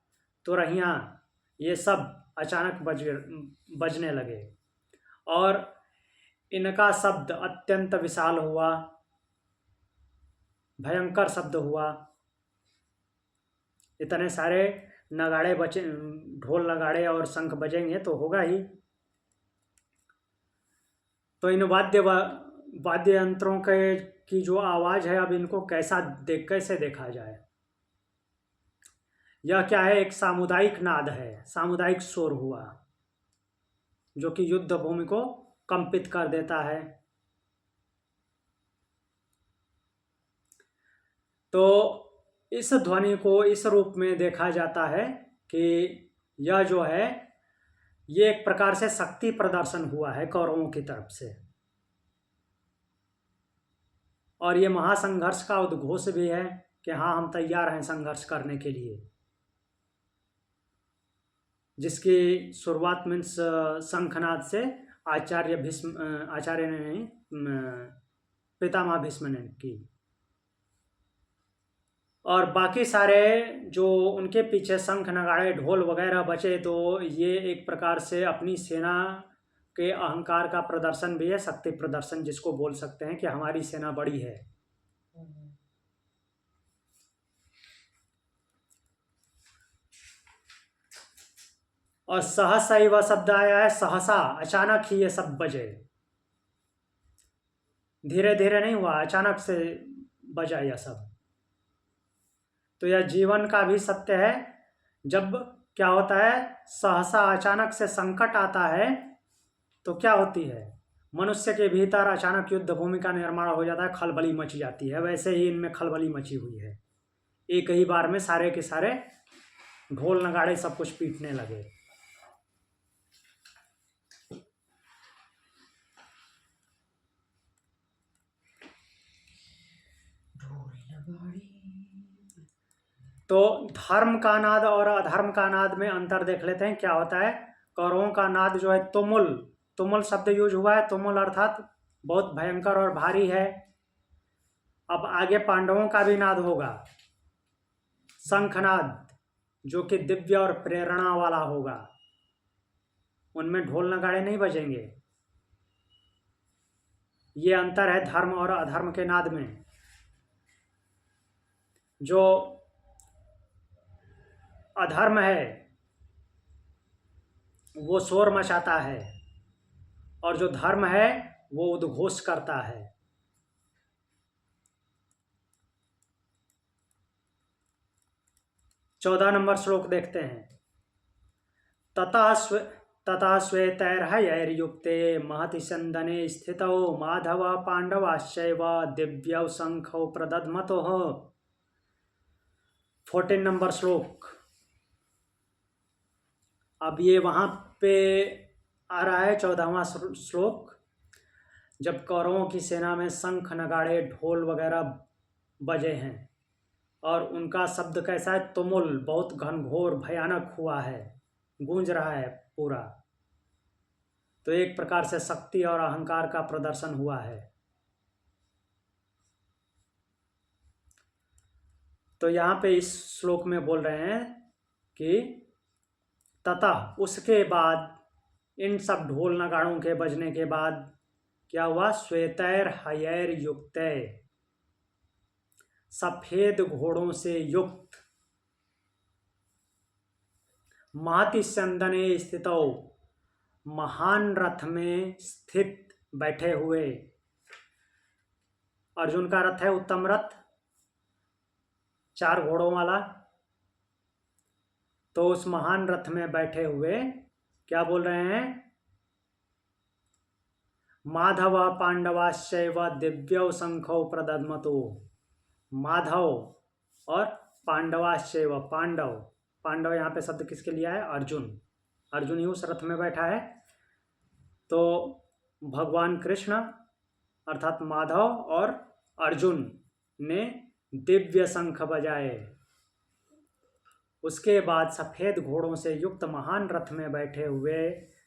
तुरहियां, ये सब अचानक बजने लगे और इनका शब्द अत्यंत विशाल हुआ, भयंकर शब्द हुआ। इतने सारे नगाड़े बजे, ढोल नगाड़े और शंख बजेंगे तो होगा ही। तो इन वाद्य यंत्रों की जो आवाज़ है, अब इनको कैसे देखा जाए। यह क्या है? एक सामुदायिक नाद है, सामुदायिक शोर हुआ जो कि युद्ध भूमि को कंपित कर देता है। तो इस ध्वनि को इस रूप में देखा जाता है कि यह जो है, ये एक प्रकार से शक्ति प्रदर्शन हुआ है कौरवों की तरफ से, और ये महासंघर्ष का उद्घोष भी है कि हाँ, हम तैयार हैं संघर्ष करने के लिए, जिसकी शुरुआत मीन्स शंखनाद से आचार्य ने नहीं, पितामह भीष्म ने की। और बाकी सारे जो उनके पीछे शंख, नगाड़े, ढोल वगैरह बचे, तो ये एक प्रकार से अपनी सेना के अहंकार का प्रदर्शन भी है, शक्ति प्रदर्शन जिसको बोल सकते हैं कि हमारी सेना बड़ी है। और सहसा ही वह शब्द आया है, सहसा, अचानक ही ये सब बजे, धीरे धीरे नहीं हुआ, अचानक से बजा यह सब। तो यह जीवन का भी सत्य है। जब क्या होता है, सहसा अचानक से संकट आता है, तो क्या होती है, मनुष्य के भीतर अचानक युद्ध भूमि का निर्माण हो जाता है, खलबली मच जाती है। वैसे ही इनमें खलबली मची हुई है, एक ही बार में सारे के सारे ढोल नगाड़े सब कुछ पीटने लगे। तो धर्म का नाद और अधर्म का नाद में अंतर देख लेते हैं। क्या होता है, कौरवों का नाद जो है तुमुल शब्द यूज हुआ है। तुमुल अर्थात बहुत भयंकर और भारी है। अब आगे पांडवों का भी नाद होगा, शंखनाद, जो कि दिव्य और प्रेरणा वाला होगा। उनमें ढोल नगाड़े नहीं बजेंगे। ये अंतर है धर्म और अधर्म के नाद में। जो अधर्म है वो शोर मचाता है, और जो धर्म है वो उद्घोष करता है। 14 नंबर श्लोक देखते हैं। ततः श्वेतैर्हयैर्युक्ते महति स्यन्दने स्थितौ माधव पाण्डवाश्चैव दिव्यौ शङ्खौ प्रदध्मतुः। 14 नंबर श्लोक। अब ये वहाँ पे आ रहा है 14वां श्लोक, जब कौरवों की सेना में शंख नगाड़े ढोल वगैरह बजे हैं, और उनका शब्द कैसा है, तुमुल, बहुत घनघोर भयानक हुआ है, गूंज रहा है पूरा। तो एक प्रकार से शक्ति और अहंकार का प्रदर्शन हुआ है। तो यहाँ पे इस श्लोक में बोल रहे हैं कि तथा, उसके बाद, इन सब ढोल नगाड़ों के बजने के बाद क्या हुआ, श्वेतैर हयैर युक्तै, सफेद घोड़ों से युक्त, महति स्यन्दने स्थितौ, महान रथ में स्थित बैठे हुए। अर्जुन का रथ है उत्तम रथ, 4 घोड़ों वाला। तो उस महान रथ में बैठे हुए क्या बोल रहे हैं, माधव पांडवाश्चैव दिव्यौ शंखौ प्रदध्मतु। माधव और पांडवाश्चैव, पांडव यहाँ पे शब्द किसके लिए है, अर्जुन। अर्जुन ही उस रथ में बैठा है। तो भगवान कृष्ण अर्थात माधव और अर्जुन ने दिव्य शंख बजाए। उसके बाद सफेद घोड़ों से युक्त महान रथ में बैठे हुए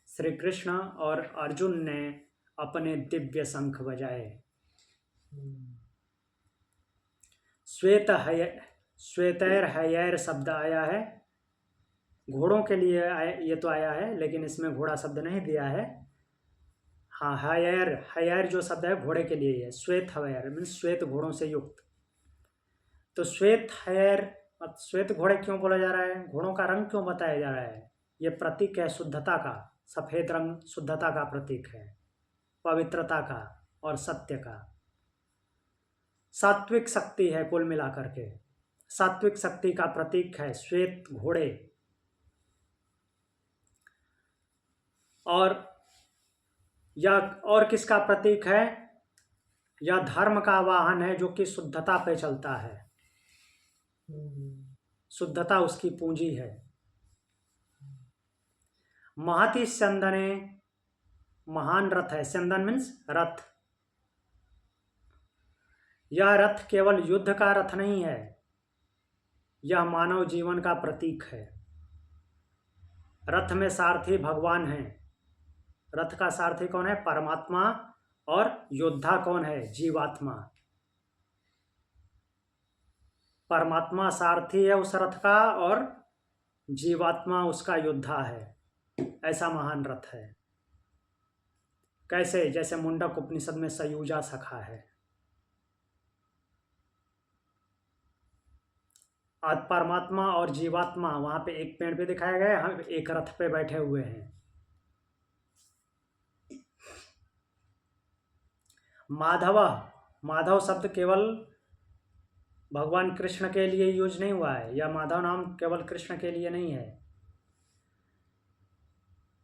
श्री कृष्ण और अर्जुन ने अपने दिव्य शंख बजाए। श्वेतैर हयैर शब्द आया है, घोड़ों के लिए ये तो आया है, लेकिन इसमें घोड़ा शब्द नहीं दिया है। हाँ, हयैर जो शब्द है घोड़े के लिए है। श्वेत हयैर मीन्स श्वेत घोड़ों से युक्त। तो श्वेत हयैर, श्वेत घोड़े क्यों बोला जा रहा है, घोड़ों का रंग क्यों बताया जा रहा है, ये प्रतीक है शुद्धता का। सफेद रंग शुद्धता का प्रतीक है, पवित्रता का और सत्य का। सात्विक शक्ति है, कुल मिलाकर के सात्विक शक्ति का प्रतीक है श्वेत घोड़े। और यह और किसका प्रतीक है, यह धर्म का वाहन है जो कि शुद्धता पे चलता है। शुद्धता उसकी पूंजी है। महति स्यन्दने, महान रथ है, स्यन्दन मीन्स रथ। यह रथ केवल युद्ध का रथ नहीं है, यह मानव जीवन का प्रतीक है। रथ में सारथी भगवान है। रथ का सारथी कौन है, परमात्मा। और योद्धा कौन है, जीवात्मा। परमात्मा सारथी है उस रथ का, और जीवात्मा उसका योद्धा है। ऐसा महान रथ है। कैसे, जैसे मुंडक उपनिषद में सयुजा सखा है। आज परमात्मा और जीवात्मा वहां पे एक पेड़ पे दिखाया गया है, हम एक रथ पे बैठे हुए हैं। माधव शब्द केवल भगवान कृष्ण के लिए यूज नहीं हुआ है। यह माधव नाम केवल कृष्ण के लिए नहीं है।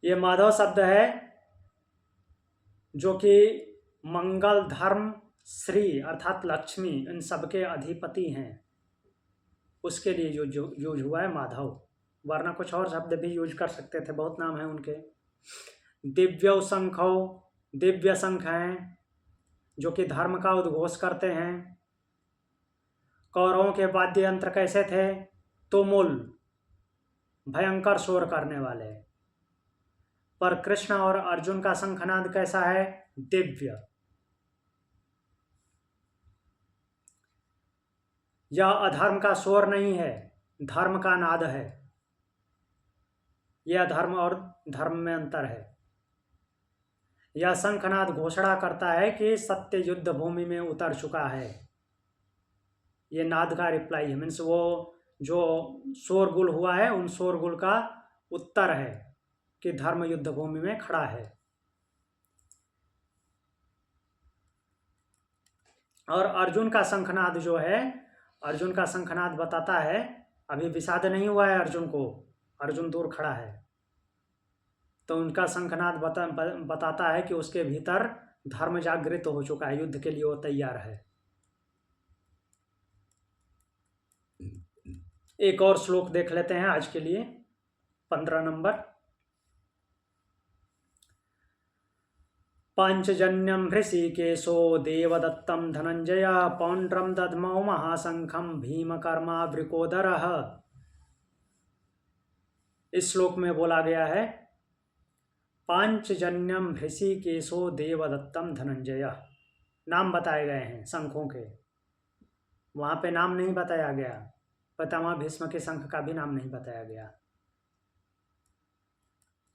ये माधव शब्द है जो कि मंगल, धर्म, श्री अर्थात लक्ष्मी, इन सबके अधिपति हैं, उसके लिए यूज हुआ है माधव। वरना कुछ और शब्द भी यूज कर सकते थे, बहुत नाम है उनके। दिव्यौ शंखौ, दिव्य शंख हैं जो कि धर्म का उद्घोष करते हैं। कौरवों के वाद्य यंत्र कैसे थे, तुमुल, भयंकर शोर करने वाले। पर कृष्ण और अर्जुन का शंखनाद कैसा है, दिव्य। यह अधर्म का शोर नहीं है, धर्म का नाद है। यह धर्म और धर्म में अंतर है। यह शंखनाद घोषणा करता है कि सत्य युद्ध भूमि में उतर चुका है। ये नाद का रिप्लाई है, मीन्स वो जो शोरगुल हुआ है उन शोरगुल का उत्तर है। कि धर्म युद्ध भूमि में खड़ा है। और अर्जुन का शंखनाद जो है, अर्जुन का शंखनाद बताता है, अभी विषाद नहीं हुआ है अर्जुन को, अर्जुन दूर खड़ा है, तो उनका शंखनाद बताता है कि उसके भीतर धर्म जागृत हो चुका है, युद्ध के लिए वो तैयार है। एक और श्लोक देख लेते हैं आज के लिए, 15 नंबर। पांचजन्यम हृषिकेशो देवदत्तम धनंजय पौंड्रम दद्मौ महाशंखम भीमकर्मा वृकोदरः। इस श्लोक में बोला गया है पांचजन्यम हृषिकेशो देवदत्तम धनंजय, नाम बताए गए हैं शंखों के, वहां पे नाम नहीं बताया गया, पितामह भीष्म के शंख का भी नाम नहीं बताया गया,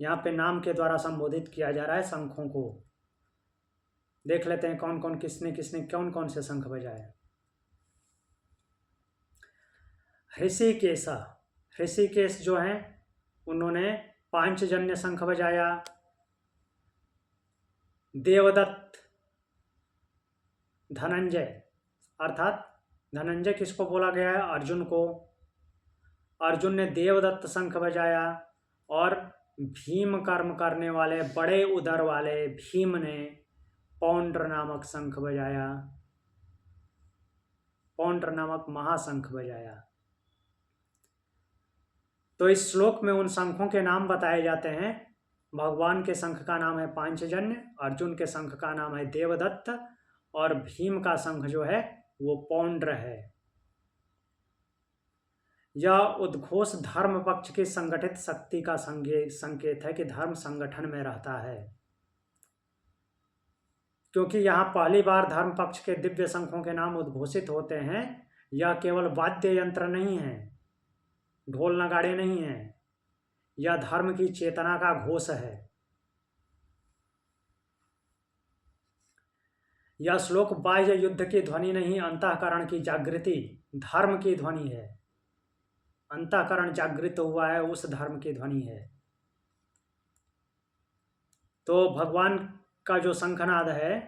यहाँ पे नाम के द्वारा संबोधित किया जा रहा है शंखों को। देख लेते हैं कौन कौन किसने किसने कौन कौन से शंख बजाए। ऋषिकेश, ऋषिकेश जो हैं उन्होंने पांचजन्य शंख बजाया। देवदत्त, धनंजय, अर्थात धनंजय किसको बोला गया है, अर्जुन को, अर्जुन ने देवदत्त शंख बजाया। और भीम कर्म करने वाले बड़े उदर वाले भीम ने पौंड्र नामक शंख बजाया, पौंड्र नामक महाशंख बजाया। तो इस श्लोक में उन शंखों के नाम बताए जाते हैं। भगवान के शंख का नाम है पांचजन्य, अर्जुन के शंख का नाम है देवदत्त, और भीम का शंख जो है वो पौंड्र है। यह उद्घोष धर्म पक्ष की संगठित शक्ति का संकेत है कि धर्म संगठन में रहता है, क्योंकि यहाँ पहली बार धर्म पक्ष के दिव्य शंखों के नाम उद्घोषित होते हैं। यह केवल वाद्य यंत्र नहीं है, ढोल नगाड़े नहीं है, यह धर्म की चेतना का घोष है। यह श्लोक बाह्य युद्ध की ध्वनि नहीं, अंतःकरण की जागृति, धर्म की ध्वनि है। अंतःकरण जागृत हुआ है, उस धर्म की ध्वनि है। तो भगवान का जो शंखनाद है,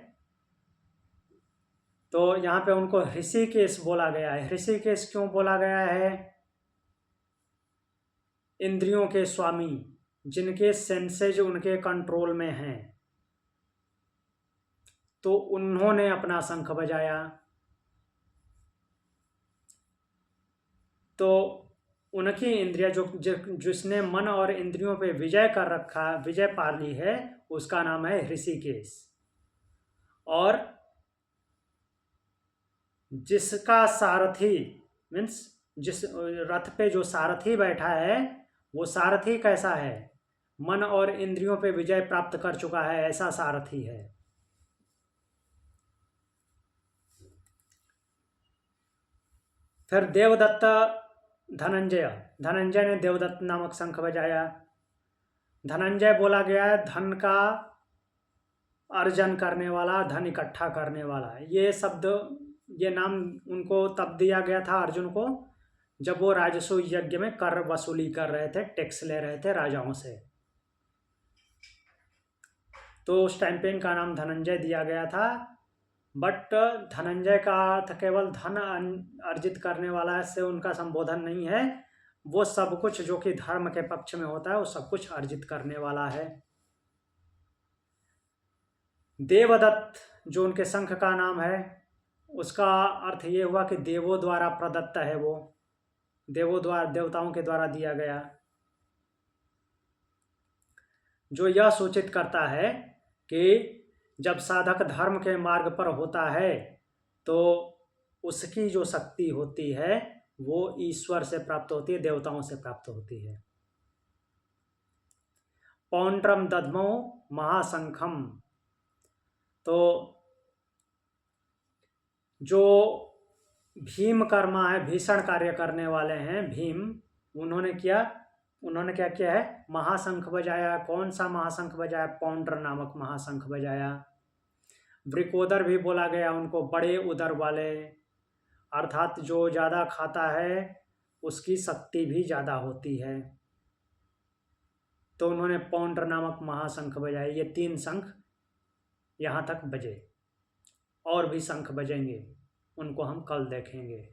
तो यहाँ पे उनको ऋषिकेश बोला गया है। ऋषिकेश क्यों बोला गया है? इंद्रियों के स्वामी, जिनके सेंसेज उनके कंट्रोल में हैं, तो उन्होंने अपना शंख बजाया। तो उनकी इंद्रिया जिसने मन और इंद्रियों पे विजय कर रखा, विजय पा ली है, उसका नाम है ऋषिकेश। और जिसका सारथी मीन्स जिस रथ पे जो सारथी बैठा है, वो सारथी कैसा है? मन और इंद्रियों पे विजय प्राप्त कर चुका है, ऐसा सारथी है। फिर देवदत्त धनंजय, धनंजय ने देवदत्त नामक शंख बजाया। धनंजय बोला गया है धन का अर्जन करने वाला, धन इकट्ठा करने वाला। ये शब्द, ये नाम उनको तब दिया गया था अर्जुन को, जब वो राजस्व यज्ञ में कर वसूली कर रहे थे, टैक्स ले रहे थे राजाओं से। तो उस टाइम पे इनका नाम धनंजय दिया गया था। बट धनंजय का अर्थ केवल धन अर्जित करने वाला से उनका संबोधन नहीं है, वो सब कुछ जो कि धर्म के पक्ष में होता है, वो सब कुछ अर्जित करने वाला है। देवदत्त जो उनके शंख का नाम है, उसका अर्थ ये हुआ कि देवों द्वारा प्रदत्त है, वो देवों द्वारा, देवताओं के द्वारा दिया गया, जो यह सूचित करता है कि जब साधक धर्म के मार्ग पर होता है तो उसकी जो शक्ति होती है वो ईश्वर से प्राप्त होती है, देवताओं से प्राप्त होती है। पौंड्रम दद्मौ महाशंखम, तो जो भीम कर्मा है, भीषण कार्य करने वाले हैं भीम, उन्होंने क्या किया है? महाशंख बजाया। कौन सा महाशंख बजाया? पौंड्र नामक महाशंख बजाया। वृकोदर भी बोला गया उनको, बड़े उदर वाले, अर्थात जो ज़्यादा खाता है उसकी शक्ति भी ज़्यादा होती है। तो उन्होंने पौंड्र नामक महाशंख बजाए। ये 3 शंख यहाँ तक बजे, और भी शंख बजेंगे, उनको हम कल देखेंगे।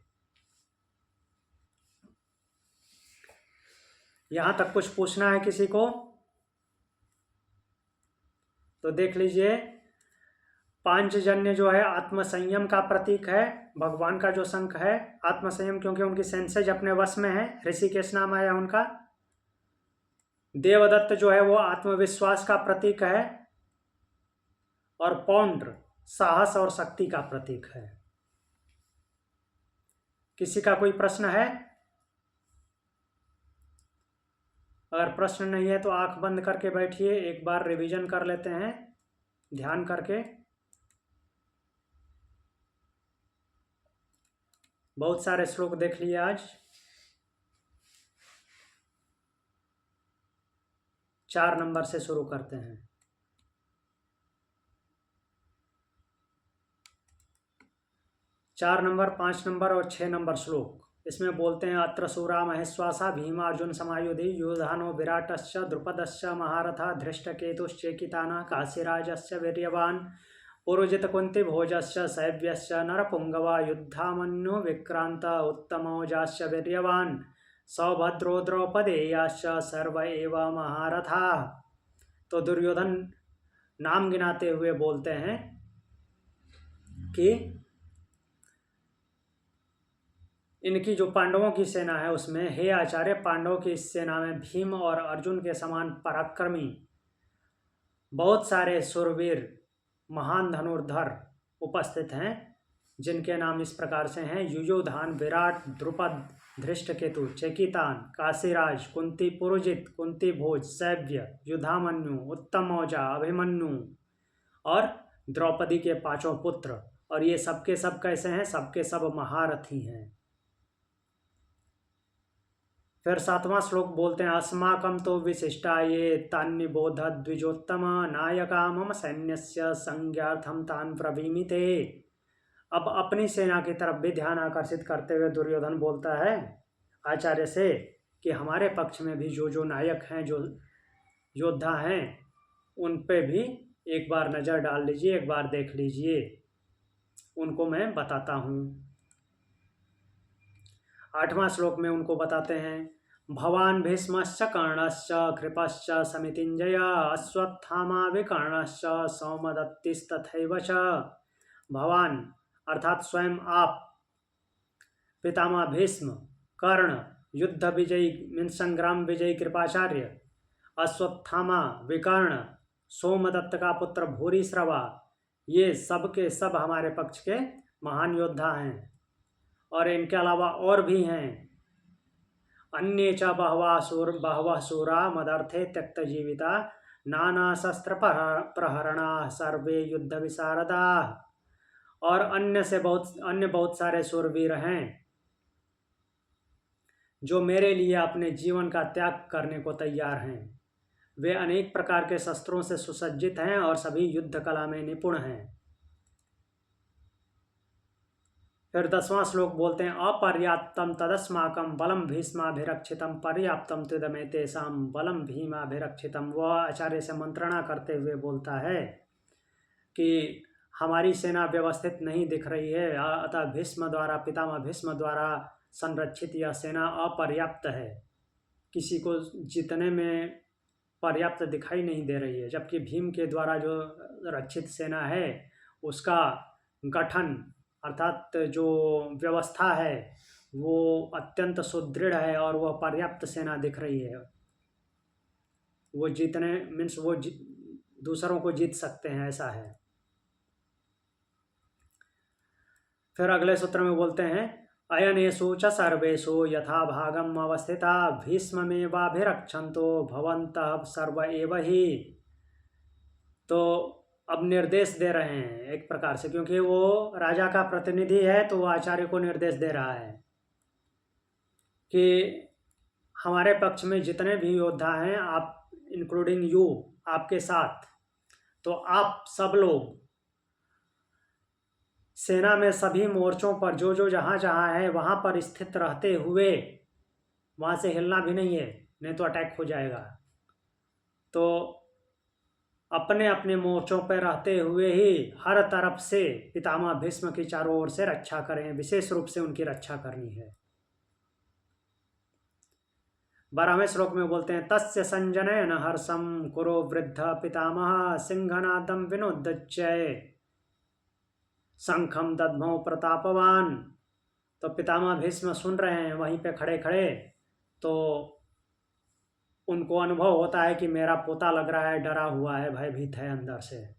यहाँ तक कुछ पूछना है किसी को तो देख लीजिए। पांचजन्य जो है आत्मसंयम का प्रतीक है। भगवान का जो शंख है आत्मसंयम, क्योंकि उनकी सेंसेज अपने वश में है। ऋषिकेश नाम आया उनका। देवदत्त जो है वो आत्मविश्वास का प्रतीक है, और पौंड्र साहस और शक्ति का प्रतीक है। किसी का कोई प्रश्न है? अगर प्रश्न नहीं है तो आंख बंद करके बैठिए, एक बार रिवीजन कर लेते हैं ध्यान करके। बहुत सारे श्लोक देख लिए आज। 4 नंबर से शुरू करते हैं। 4 नंबर, 5 नंबर और 6 नंबर श्लोक। इसमें बोलते हैं अत्र सूरा महेश्वासा भीमा अर्जुन समायुधि युधानो विराटश्च द्रुपदश्च महारथा धृष्टकेतुश्चेकितानः काशीराजश्च वीर्यवान् पुरुजित कुंती भोजश्च सैव्यश्च नरपुंगवा युद्धामन्यु विक्रांत उत्तमौजाश्च वीर्यवान् सौभद्रो द्रौपदेयाश्च सर्व एव महारथा। तो दुर्योधन नाम गिनाते हुए बोलते हैं कि इनकी जो पांडवों की सेना है उसमें, हे आचार्य, पांडवों की इस सेना में भीम और अर्जुन के समान पराक्रमी बहुत सारे शूरवीर महान धनुर्धर उपस्थित हैं, जिनके नाम इस प्रकार से हैं युयुधान, विराट, द्रुपद, धृष्टकेतु, चेकितान, काशीराज, कुंती पुरुजित, कुंती भोज, सैव्य, युधामन्यु, उत्तमौजा, अभिमन्यु और द्रौपदी के 5 पुत्र। और ये सबके सब कैसे हैं? सबके सब महारथी हैं। फिर 7वां श्लोक बोलते हैं अस्माकं तो विशिष्टा ये तान्निबोध द्विजोत्तम नायका मम सैन्यस्य संज्ञार्थम तान ब्रवीमिते। अब अपनी सेना की तरफ भी ध्यान आकर्षित करते हुए दुर्योधन बोलता है आचार्य से कि हमारे पक्ष में भी जो जो नायक हैं, जो योद्धा हैं, उन पे भी एक बार नज़र डाल लीजिए, एक बार देख लीजिए, उनको मैं बताता हूँ। 8वां श्लोक में उनको बताते हैं भवान भीष्मश्च कर्णश्च कृपश्च समितिञ्जय अश्वत्थामा विकर्णश्च सौमदत्तिस्तथैव च। भवान अर्थात स्वयं आप, पितामह भीष्म, कर्ण युद्ध विजयी मीन्स संग्राम विजयी कृपाचार्य, अश्वत्थामा, विकर्ण, सोमदत्त का पुत्र भूरिश्रवा, ये सब के सब हमारे पक्ष के महान योद्धा हैं। और इनके अलावा और भी हैं, अन्ये च बहवः शूरा मदर्थे त्यक्त जीविता नाना शस्त्र प्रहरणा सर्वे युद्ध विशारदा। और अन्य बहुत सारे शूरवीर हैं जो मेरे लिए अपने जीवन का त्याग करने को तैयार हैं। वे अनेक प्रकार के शस्त्रों से सुसज्जित हैं और सभी युद्ध कला में निपुण हैं। फिर 10वां श्लोक बोलते हैं अपर्याप्तम तदस्माकं बलम भीष्माभिरक्षितम पर्याप्तम तुदमे तेषां बलम भीमाभिरक्षितम। वह आचार्य से मंत्रणा करते हुए बोलता है कि हमारी सेना व्यवस्थित नहीं दिख रही है, अतः भीष्म द्वारा, पितामह भीष्म द्वारा संरक्षित यह सेना अपर्याप्त है, किसी को जीतने में पर्याप्त दिखाई नहीं दे रही है। जबकि भीम के द्वारा जो रक्षित सेना है उसका गठन अर्थात जो व्यवस्था है वो अत्यंत सुदृढ़ है और वह पर्याप्त सेना दिख रही है। वो जीतने मीन्स वो दूसरों को जीत सकते हैं, ऐसा है। फिर अगले सूत्र में बोलते हैं अयनेषु च सर्वेषु यथा भागम अवस्थिता भीष्ममेवाभिरक्षन्तो भवन्तः सर्व एव हि। तो अब निर्देश दे रहे हैं एक प्रकार से, क्योंकि वो राजा का प्रतिनिधि है तो वो आचार्य को निर्देश दे रहा है कि हमारे पक्ष में जितने भी योद्धा हैं, आप इंक्लूडिंग यू, आपके साथ, तो आप सब लोग सेना में सभी मोर्चों पर जो जो जहाँ जहाँ है वहाँ पर स्थित रहते हुए वहाँ से हिलना भी नहीं है, नहीं तो अटैक हो जाएगा। तो अपने अपने मोर्चों पर रहते हुए ही हर तरफ से पितामह भीष्म की चारों ओर से रक्षा करें, विशेष रूप से उनकी रक्षा करनी है। 12वें श्लोक में बोलते हैं, तस्य संजनयन हर्षम कुरु वृद्ध पितामह सिंहनादम विनोदच्चय शंखम दद्मौ प्रतापवान। तो पितामह भीष्म सुन रहे हैं वहीं पे खड़े खड़े, तो उनको अनुभव होता है कि मेरा पोता लग रहा है, डरा हुआ है, भयभीत है, अंदर से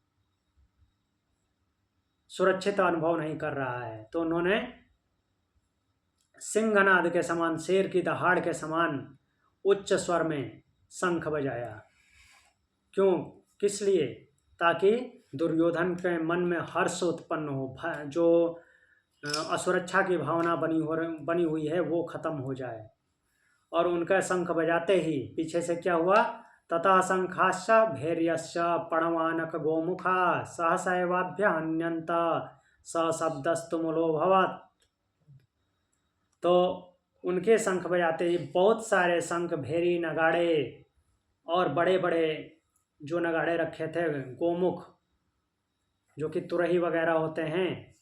सुरक्षित अनुभव नहीं कर रहा है। तो उन्होंने सिंहनाद के समान, शेर की दहाड़ के समान उच्च स्वर में शंख बजाया। क्यों, किस लिए? ताकि दुर्योधन के मन में हर्ष उत्पन्न हो, जो असुरक्षा की भावना बनी हुई है वो खत्म हो जाए। और उनका शंख बजाते ही पीछे से क्या हुआ, तथा शंखाश्च भैर्यश्च पणवानक गोमुखा सहसैवाभ्य हन्यंत सशब्दस्तुमुलो भवत्। तो उनके शंख बजाते ही बहुत सारे शंख, भेरी, नगाड़े और बड़े बड़े जो नगाड़े रखे थे, गोमुख जो कि तुरही वगैरह होते हैं,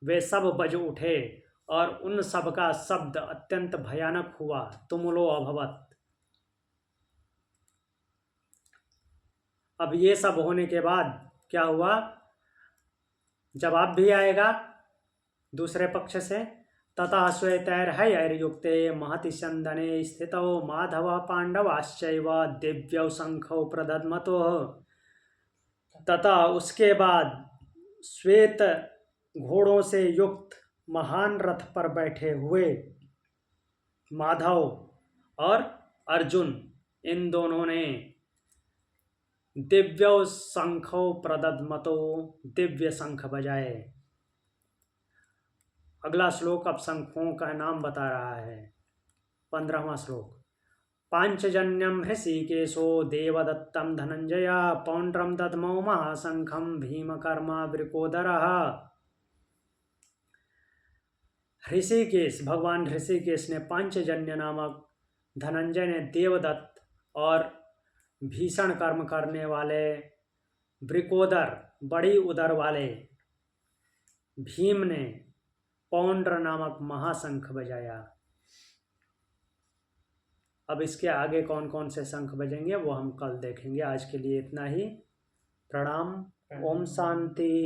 वे सब बज उठे और उन सब का शब्द अत्यंत भयानक हुआ, तुमुलो अभवत। अब ये सब होने के बाद क्या हुआ, जवाब भी आएगा दूसरे पक्ष से। तथा श्वेतैर्हयैर्युक्ते महति स्यन्दने स्थितौ माधव पांडवाश्चैव दिव्यौ शंखौ प्रदद्मतो। तथा उसके बाद श्वेत घोड़ों से युक्त महान रथ पर बैठे हुए माधव और अर्जुन, इन दोनों ने दिव्य शंखो प्रदद्मतो, दिव्य शंख बजाए। अगला श्लोक अब शंखों का नाम बता रहा है। 15वां श्लोक, पांचजन्यम हृषिकेशो देवदत्तम धनंजय पौंड्रम दद्मौ महाशंखम भीमकर्मा वृकोदरः। ऋषिकेश, भगवान ऋषिकेश ने पांचजन्य नामक धनंजय ने देवदत्त और भीषण कर्म करने वाले वृकोदर, बड़ी उदर वाले भीम ने पौंड्र नामक महाशंख बजाया। अब इसके आगे कौन कौन से शंख बजेंगे वो हम कल देखेंगे। आज के लिए इतना ही। प्रणाम। ओम शांति।